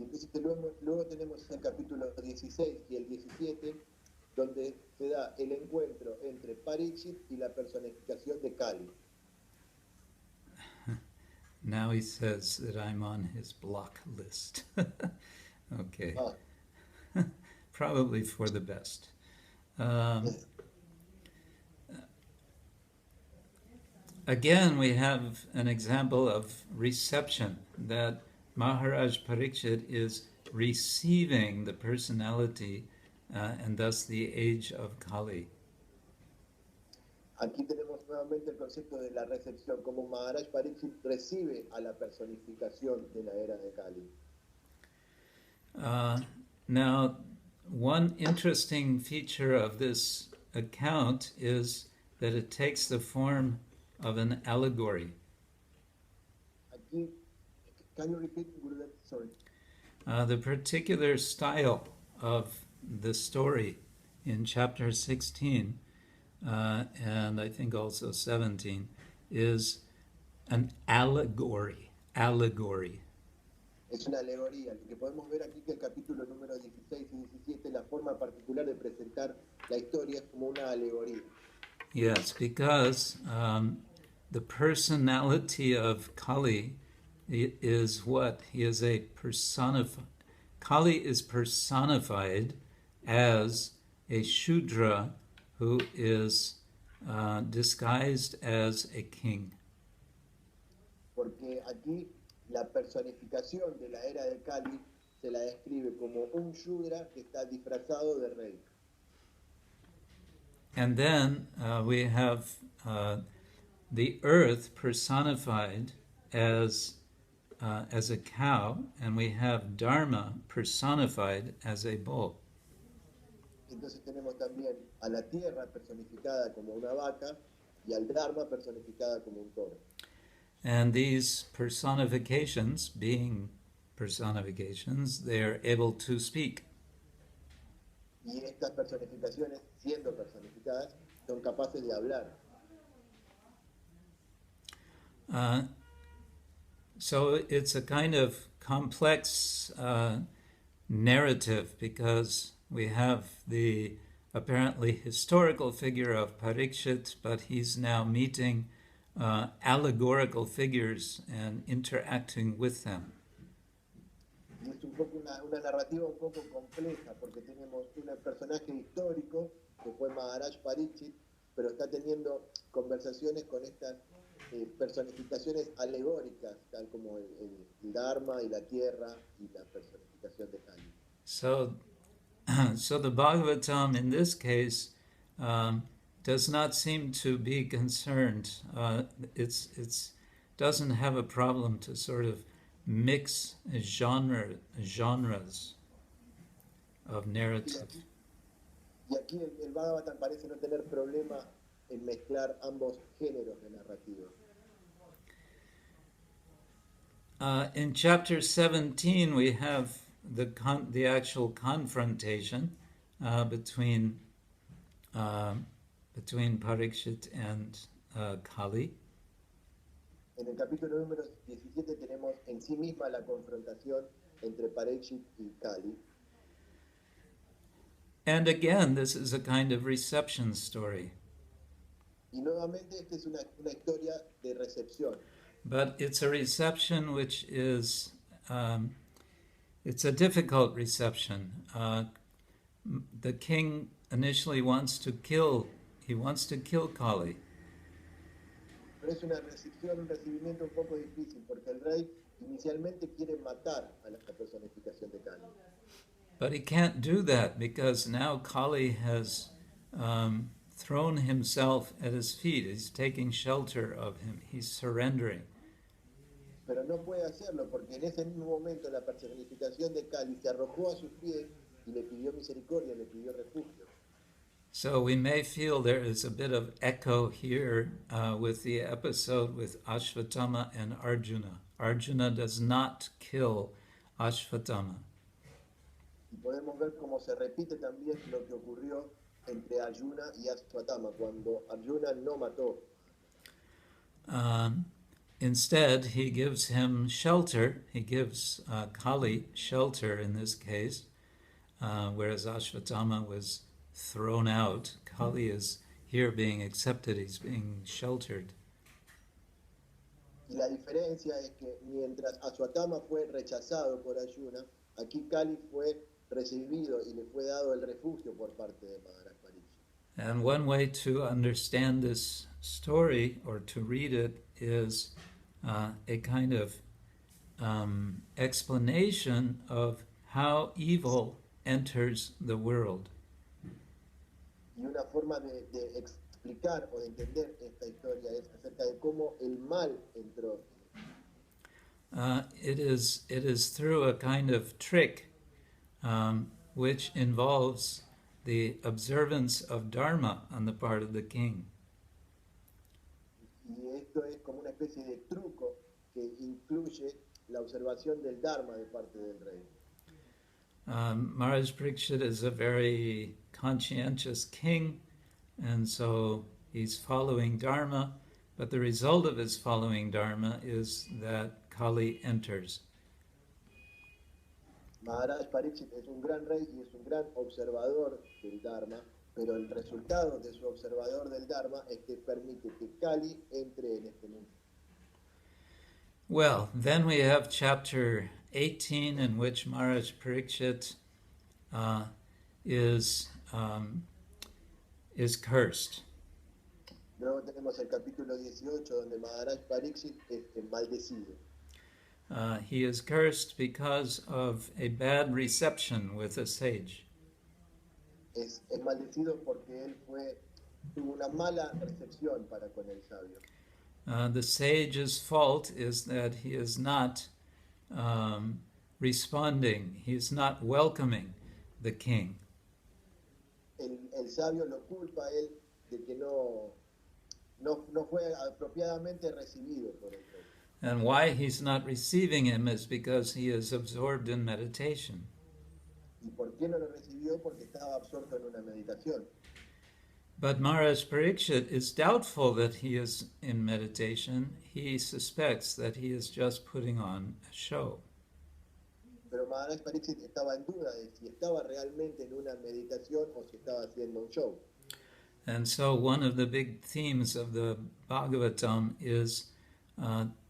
Y entonces luego tenemos el capítulo 16 y el 17, donde se da el encuentro entre Parikshit y la personificación de Kali. Now he says that I'm on his block list. Okay. Probably for the best. Again, we have an example of reception, that Maharaj Parikshit is receiving the personality and thus the age of Kali. Aquí tenemos nuevamente el concepto de la recepción, como Maharaj Parikshit recibe a la personificación de la era de Kali. Now, one interesting feature of this account is that it takes the form of an allegory. Aquí, can you repeat, Gurudev? Sorry. The particular style of the story in chapter 16 and I think also 17 is an allegory. Es una alegoría. Lo que podemos ver aquí que el capítulo número 16 y 17, la forma particular de presentar la historia es como una alegoría. Yes, because the personality of Kali is what? He is a personified. Kali is personified as a Shudra who is disguised as a king. Porque aquí la personificación de la era de Kali se la describe como un Shudra que está disfrazado de rey. And then we have the earth personified as a cow, and we have Dharma personified as a bull. Entonces tenemos también a la tierra personificada como una vaca y al Dharma personificada como un toro. And these personifications, being personifications, they are able to speak. Y estas personificaciones, siendo personificadas, son capaces de hablar. Uh, so it's a kind of complex narrative because we have the apparently historical figure of Parikshit, but he's now meeting allegorical figures and interacting with them. Y es un poco una narrativa un poco compleja, porque tenemos un personaje histórico, que fue Maharaj Pariksit, pero está teniendo conversaciones con estas personificaciones alegóricas, tal como el Dharma y la tierra y la personificación de Kali. So, so the Bhagavatam in this case does not seem to be concerned. It's doesn't have a problem to sort of mix genres of narrative. Y aquí el Bhagavatam parece no tener problema en mezclar ambos géneros de narrativa. In chapter 17, we have the actual confrontation between Parikshit and Kali. En el capítulo número 17 tenemos en sí misma la confrontación entre Parikshit y Kali. And again, this is a kind of reception story. Y nuevamente esta es una historia de recepción. But it's a reception which is, it's a difficult reception. The king initially wants to kill Kali. Pero es una recepción, un recibimiento un poco difícil, porque el rey inicialmente quiere matar a la personificación de Kali. But he can't do that because now Kali has thrown himself at his feet. He's taking shelter of him. He's surrendering. Pero no puede hacerlo porque en ese mismo momento la personificación de Kali se arrojó a sus pies y le pidió misericordia, le pidió refugio. So we may feel there is a bit of echo here with the episode with Ashvatthama and Arjuna. Arjuna does not kill Ashvatthama. Y podemos ver cómo se repite también lo que ocurrió entre Arjuna y Ashvatthama, cuando Arjuna no mató. Instead, he gives him shelter. He gives Kali shelter in this case, whereas Ashvatthama was thrown out. Kali is here being accepted. He's being sheltered. Y la diferencia es que mientras Ashvatthama fue rechazado por Arjuna, aquí Kali fue recibido y le fue dado el refugio por parte de Maharaj Pariksit. And one way to understand this story or to read it is a kind of explanation of how evil enters the world. Y una forma de explicar o de entender esta historia es acerca de cómo el mal entró. It is through a kind of trick which involves the observance of Dharma on the part of the king. Y esto es como una especie de truco que incluye la observación del Dharma de parte del rey. Maharaj Parikshit is a very conscientious king, and so he's following Dharma, but the result of his following Dharma is that Kali enters. Maharaj Pariksit es un gran rey y es un gran observador del Dharma, pero el resultado de su observador del Dharma es que permite que Kali entre en este mundo. Well, then we have chapter 18 in which Maharaj Parikshit is cursed. Luego tenemos el capítulo 18 donde Maharaj Pariksit es maldecido. He is cursed because of a bad reception with a sage. Es maldecido porque él tuvo una mala recepción para con el sabio. The sage's fault is that he is not responding. He is not welcoming the king. El sabio lo culpa a él de que no fue apropiadamente recibido por el rey. And why he's not receiving him is because he is absorbed in meditation. ¿Y por qué no lo recibió? Porque estaba absorto en una meditación. But Maharaj Parikshit is doubtful that he is in meditation. He suspects that he is just putting on a show. Pero Maharaj Pariksit estaba en duda de si estaba realmente en una meditación o si estaba haciendo un show. And so one of the big themes of the Bhagavatam is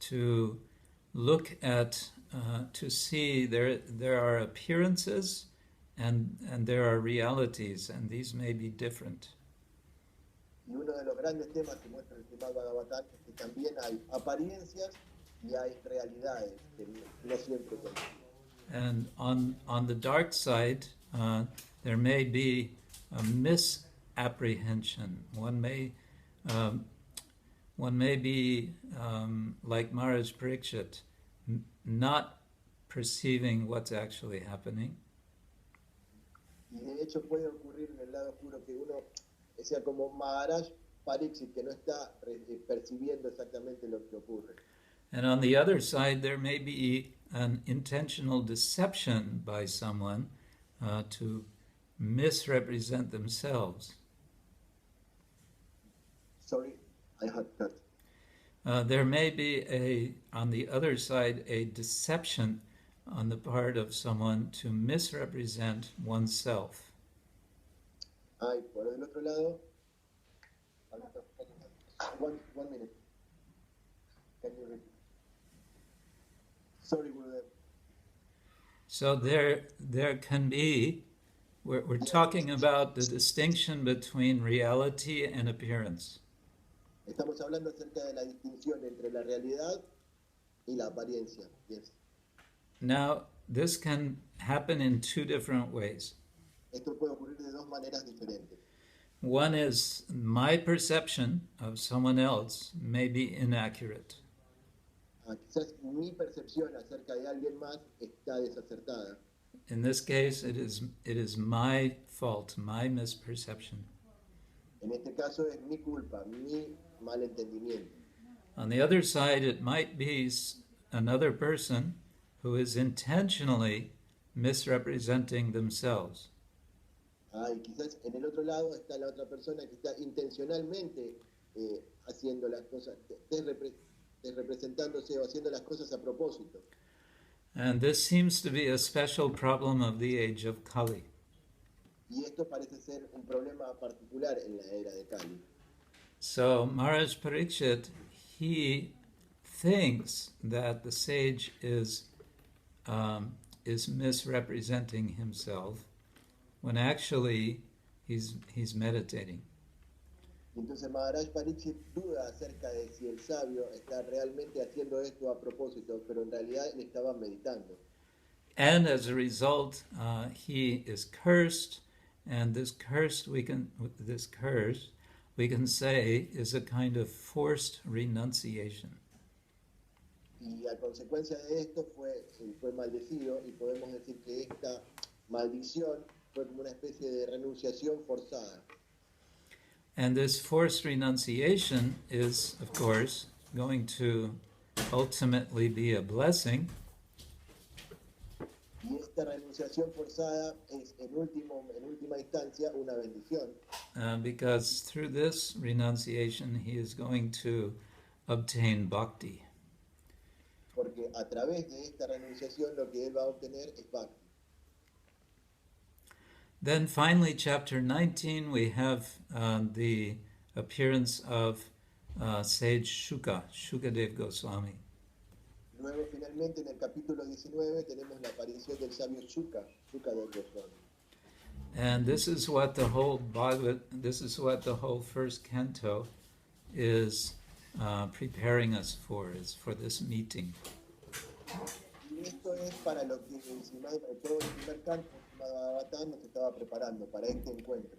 to look at, to see there are appearances and there are realities, and these may be different. Y uno de los grandes temas que muestra el Srimad Bhagavatam es que también hay apariencias y hay realidades que no siempre coinciden. And on the dark side, there may be a misapprehension. One may be like Maharaj Parikshit, not perceiving what's actually happening. Y de hecho puede ocurrir en el lado oscuro que uno sea como Maharaj Pariksit, que no está percibiendo exactamente lo que ocurre. And on the other side, there may be an intentional deception by someone to misrepresent themselves. Sorry, I had cut. There may be on the other side, a deception on the part of someone to misrepresent oneself. Ay, por el otro lado, one minute. Can you repeat? Sorry, Gurudev. So there can be, we're talking about the distinction between reality and appearance. Estamos hablando acerca de la distinción entre la realidad y la apariencia. Yes. Now, this can happen in two different ways. Esto puede ocurrir de dos maneras diferentes. One is my perception of someone else may be inaccurate. Quizás mi percepción acerca de alguien más está desacertada. In this case, it is my fault, my misperception. En este caso es mi culpa, mi malentendimiento. On the other side, it might be another person who is intentionally misrepresenting themselves. Y quizás en el otro lado está la otra persona que está intencionalmente haciendo las cosas, desrepresentándose o haciendo las cosas a propósito. And this seems to be a special problem of the age of Kali. Y esto parece ser un problema particular en la era de Kali. So Maharaj Parikshit, he thinks that the sage is misrepresenting himself when actually he's meditating. Entonces Maharaj Pariksit duda acerca de si el sabio está realmente haciendo esto a propósito, pero en realidad él estaba meditando. And as a result, he is cursed, and this curse we can say is a kind of forced renunciation. Y a consecuencia de esto fue maldecido, y podemos decir que esta maldición fue como una especie de renunciación forzada. And this forced renunciation is, of course, going to ultimately be a blessing. Y esta renunciación forzada es en última instancia una bendición. Because through this renunciation, he is going to obtain bhakti. Porque a través de esta renunciación lo que él va a obtener es bhakti. Then finally, chapter 19, we have the appearance of sage Shukadev Goswami. Luego, finalmente, en el capítulo 19, tenemos la aparición del sabio Shukadev Goswami. And this is what the whole first canto is preparing us for, is for this meeting. Y esto es para lo que todo el primer canto de Bhagavatam nos estaba preparando, para este encuentro.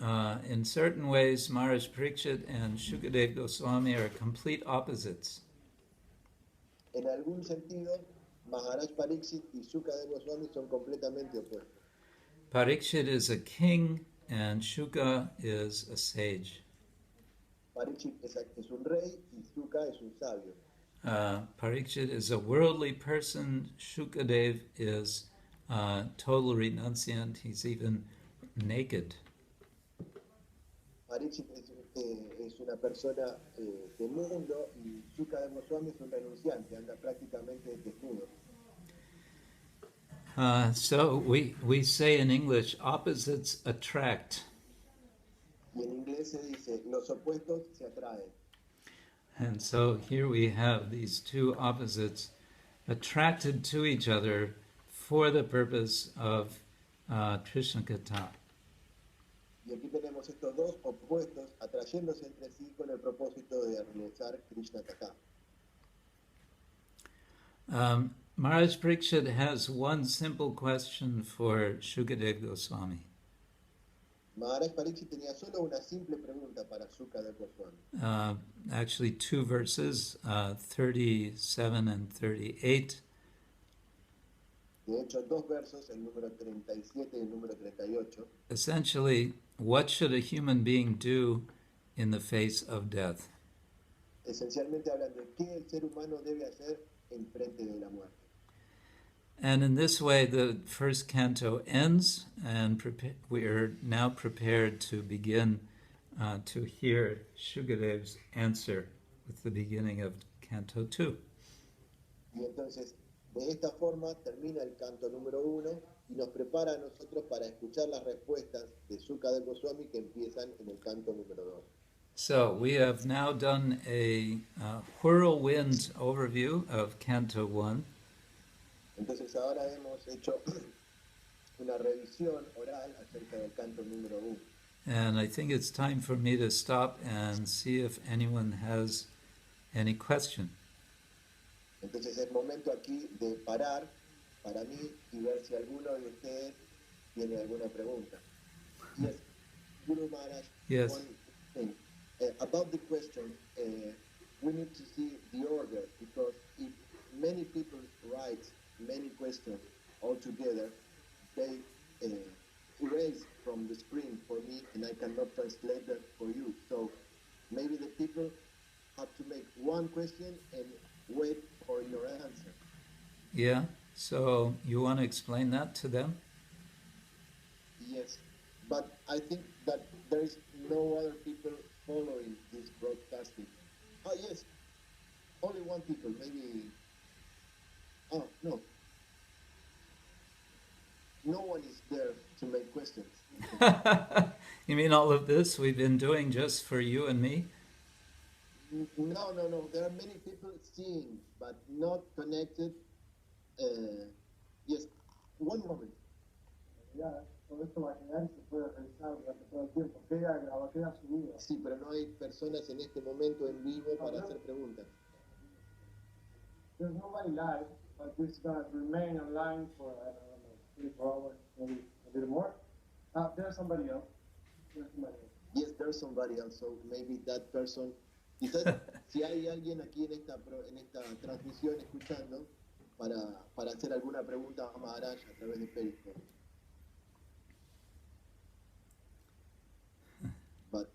In certain ways, Maharaj Parikshit and Shukadev Goswami are complete opposites. En algún sentido, Maharaj Pariksit y Shukadev Goswami son completamente opuestos. Parikshit is a king and Shuka is a sage. Pariksit es un rey y Shuka es un sabio. Parikshit is a worldly person, Shukadev is total renunciant. He's even naked. Pariksit es una persona de mundo y Sukadeva Goswami es un renunciante, anda prácticamente desnudo. So we say in English, opposites attract. Y en inglés se dice, los opuestos se atraen. And so here we have these two opposites attracted to each other for the purpose of Krishna Katha. Y aquí tenemos estos dos opuestos atrayéndose entre sí con el propósito de realizar Krishna Katha. Maharaj Parikshit has one simple question for Shukadeva Goswami. Maharaj Pariksit tenía solo una simple pregunta para Sukadeva Goswami. Actually, two verses, 37 and 38. De hecho, dos versos, el número 37 y el número 38. Essentially, what should a human being do in the face of death? Esencialmente hablan de qué el ser humano debe hacer en frente de la muerte. And in this way, the first canto ends, and we are now prepared to begin to hear Shukadev's answer with the beginning of canto 2. Y entonces, de esta forma termina el canto número 1 y nos prepara a nosotros para escuchar las respuestas de Sukadeva Goswami que empiezan en el canto número 2. So we have now done a whirlwind overview of canto 1. Entonces ahora hemos hecho una revisión oral acerca del canto número 1. And I think it's time for me to stop and see if anyone has any question. Entonces es momento aquí de parar para mí y ver si alguno de ustedes tiene alguna pregunta. Yes, Guru Maharaj, Yes. one thing. About the question, we need to see the order, because if many people write many questions all together, they erase from the screen for me and I cannot translate that for you. So maybe the people have to make one question and wait for your answer. Yeah, so you want to explain that to them? Yes, but I think that there is no other people following this broadcasting. Oh yes, only one people, maybe. Oh no, no one is there to make questions. You mean all of this we've been doing just for you and me? No. There are many people seeing, but not connected. Yes, one moment. Ya, todo esto va a quedar y se puede revisar durante todo el tiempo. Queda subido. Sí, pero no hay personas en este momento en vivo para hacer preguntas. There's nobody live, but this is going to remain online for, I don't know, 3-4 hours, maybe a little more. There's somebody else. Yes, there's somebody else, so maybe that person. Quizás si hay alguien aquí en esta transmisión escuchando para hacer alguna pregunta a Maharaj a través de Periscope. But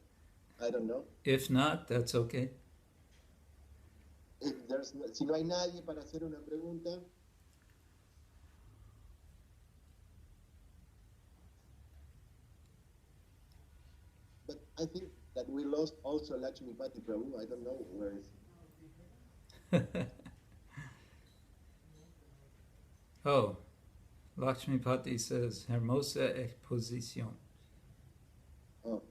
I don't know. If not, that's okay. Si no hay nadie para hacer una pregunta. But I think that we lost also Lakshmipati Prabhu. I don't know where is he. Oh, Lakshmipati says, hermosa exposición. Oh.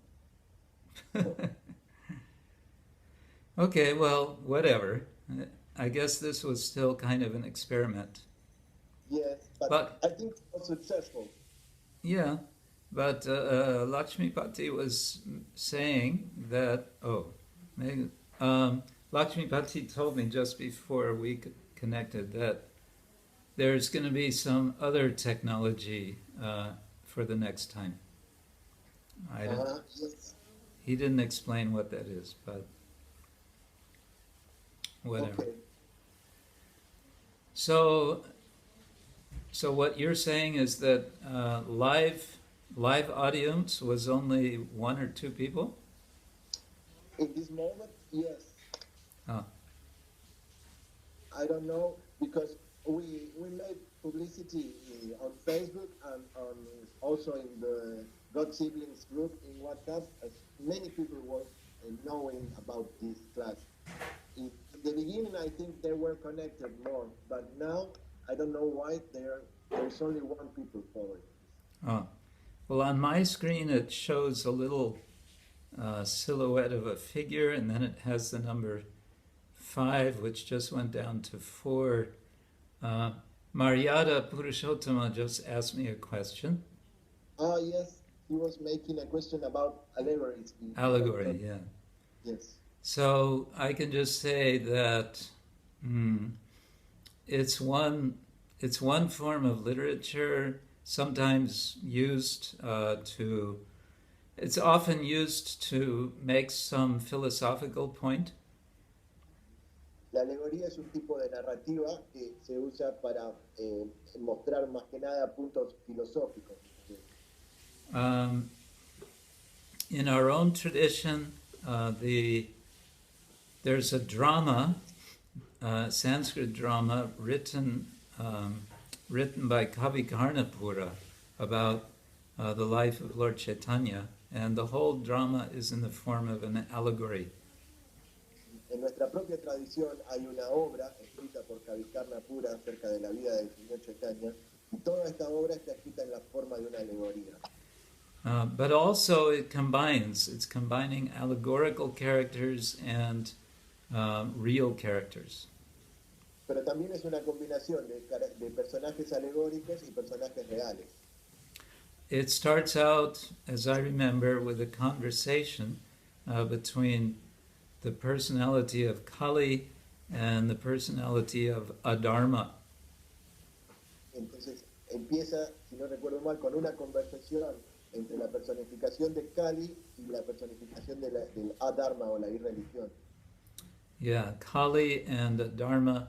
Okay, well, whatever. I guess this was still kind of an experiment. Yes, but I think it was successful. Yeah, but Lakshmipati was saying that, Lakshmipati told me just before we connected that there's going to be some other technology for the next time. Yes. He didn't explain what that is, but whatever. Okay. So what you're saying is that live audience was only 1 or 2 people? In this moment, yes. Oh. I don't know, because we made publicity on Facebook and also in the God Siblings group in WhatsApp, as many people were knowing about this class. In the beginning, I think they were connected more, but now I don't know why there's only one people following. Oh. Well, on my screen it shows a little silhouette of a figure, and then it has the number 5, which just went down to 4. Mariada Purushottama just asked me a question. Ah, yes, he was making a question about allegories. Allegory, yeah. Yes. So I can just say that it's one form of literature, sometimes used it's often used to make some philosophical point. La alegoría es un tipo de narrativa que se usa para mostrar más que nada puntos filosóficos. In our own tradition, there's a drama, Sanskrit drama, written by Kavi Karnapura about the life of Lord Chaitanya, and the whole drama is in the form of an allegory. En nuestra propia tradición hay una obra escrita por Kavikarna Pura acerca de la vida del señor Chaitanya, y toda esta obra está escrita en la forma de una alegoría. But also it's combining allegorical characters and real characters. Pero también es una combinación de personajes alegóricos y personajes reales. It starts out, as I remember, with a conversation between the personality of Kali and the personality of Adharma. Entonces empieza, si no recuerdo mal, con una conversación entre la personificación de Kali y la personificación del Adharma o la irreligión. Yeah, Kali and Adharma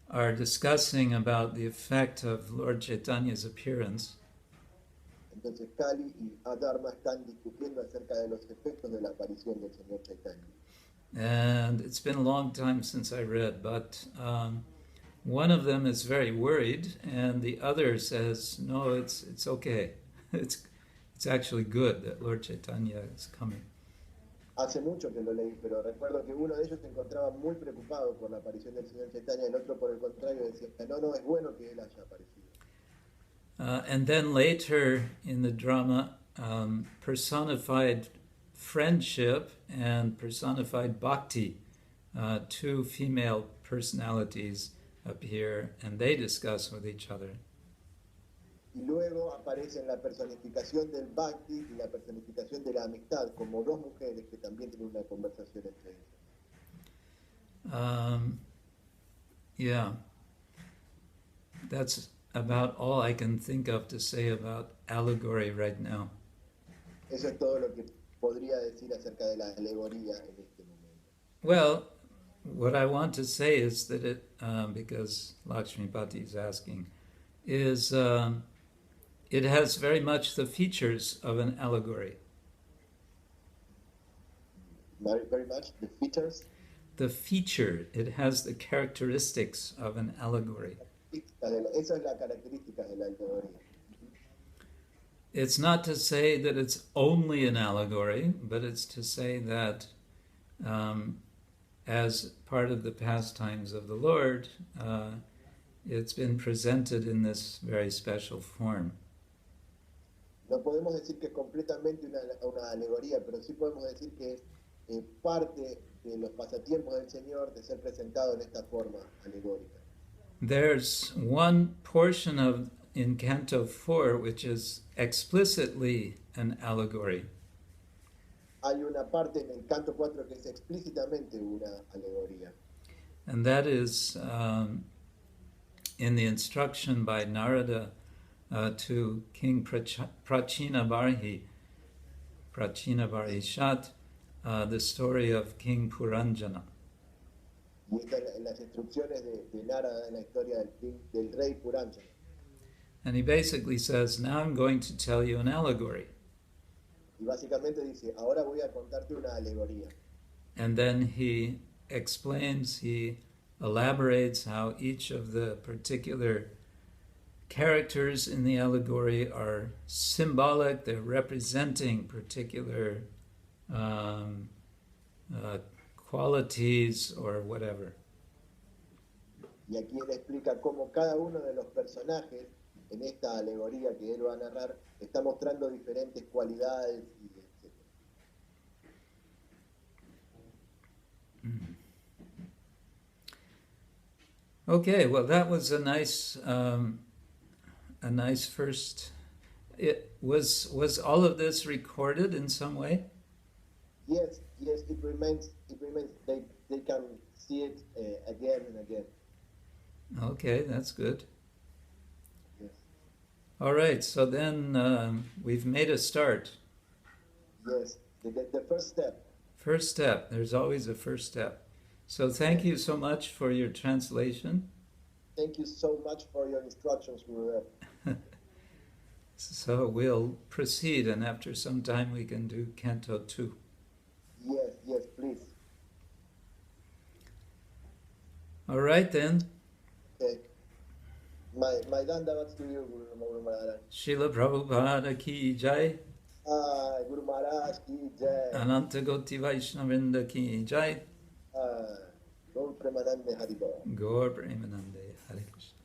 are discussing about the effect of Lord Chaitanya's appearance. Entonces Kali y Adharma están discutiendo acerca de los efectos de la aparición del señor Chaitanya. And it's been a long time since I read, but one of them is very worried, and the other says, "No, it's okay. It's actually good that Lord Chaitanya is coming." Hace mucho que lo leí, pero recuerdo que uno de ellos se encontraba muy preocupado por la aparición del señor Chaitanya, el otro por el contrario decía, no, es bueno que él haya aparecido. And then later in the drama, personified friendship and personified bhakti, two female personalities appear, and they discuss with each other. Y luego aparecen la personificación del bhakti y la personificación de la amistad, como dos mujeres que también tienen una conversación entre ellas. Yeah, that's about all I can think of to say about allegory right now. Eso es todo lo que podría decir acerca de la alegoría en este momento. Well, what I want to say is that it, because Lakshmipati is asking, is it has very much the features of an allegory. Very much the features. The feature, it has the characteristics of an allegory. Esa es la característica de la alegoría. It's not to say that it's only an allegory, but it's to say that as part of the pastimes of the Lord, it's been presented in this very special form. No podemos decir que es completamente una alegoría, pero sí podemos decir que es parte de los pasatiempos del Señor de ser presentado en esta forma alegórica. There's one portion in Canto 4 which is explicitly an allegory. Hay una parte en el canto 4 que es explícitamente una alegoría. And that is in the instruction by Narada to King Prachina Barhishat, the story of King Puranjana. Y está en las instrucciones de Narada en la historia del rey Puranjana. And he basically says, now I'm going to tell you an allegory. Y básicamente dice, ahora voy a contarte una alegoría. And then he explains, he elaborates how each of the particular characters in the allegory are symbolic, they're representing particular qualities or whatever. Y aquí él explica cómo cada uno de los personajes en esta alegoría que él va a narrar está mostrando diferentes cualidades y etc. Okay, well, that was a nice first. It was all of this recorded in some way? Yes, it remains, they can see it again and again. Okay, that's good. Yes. All right, so then we've made a start. Yes, the first step. First step, there's always a first step. So thank you so much for your translation. Thank you so much for your instructions, Gurudev. So we'll proceed, and after some time we can do Canto 2. Yes, please. All right then. Okay. My dandavats to you, Guru Maharaj. Srila Prabhupada ki jai. Guru Maharaj ki jai. Ananta Goti Vaishnavinda ki jai. Gaur Premanande Haribol. Gaur Premanande Hare Krishna.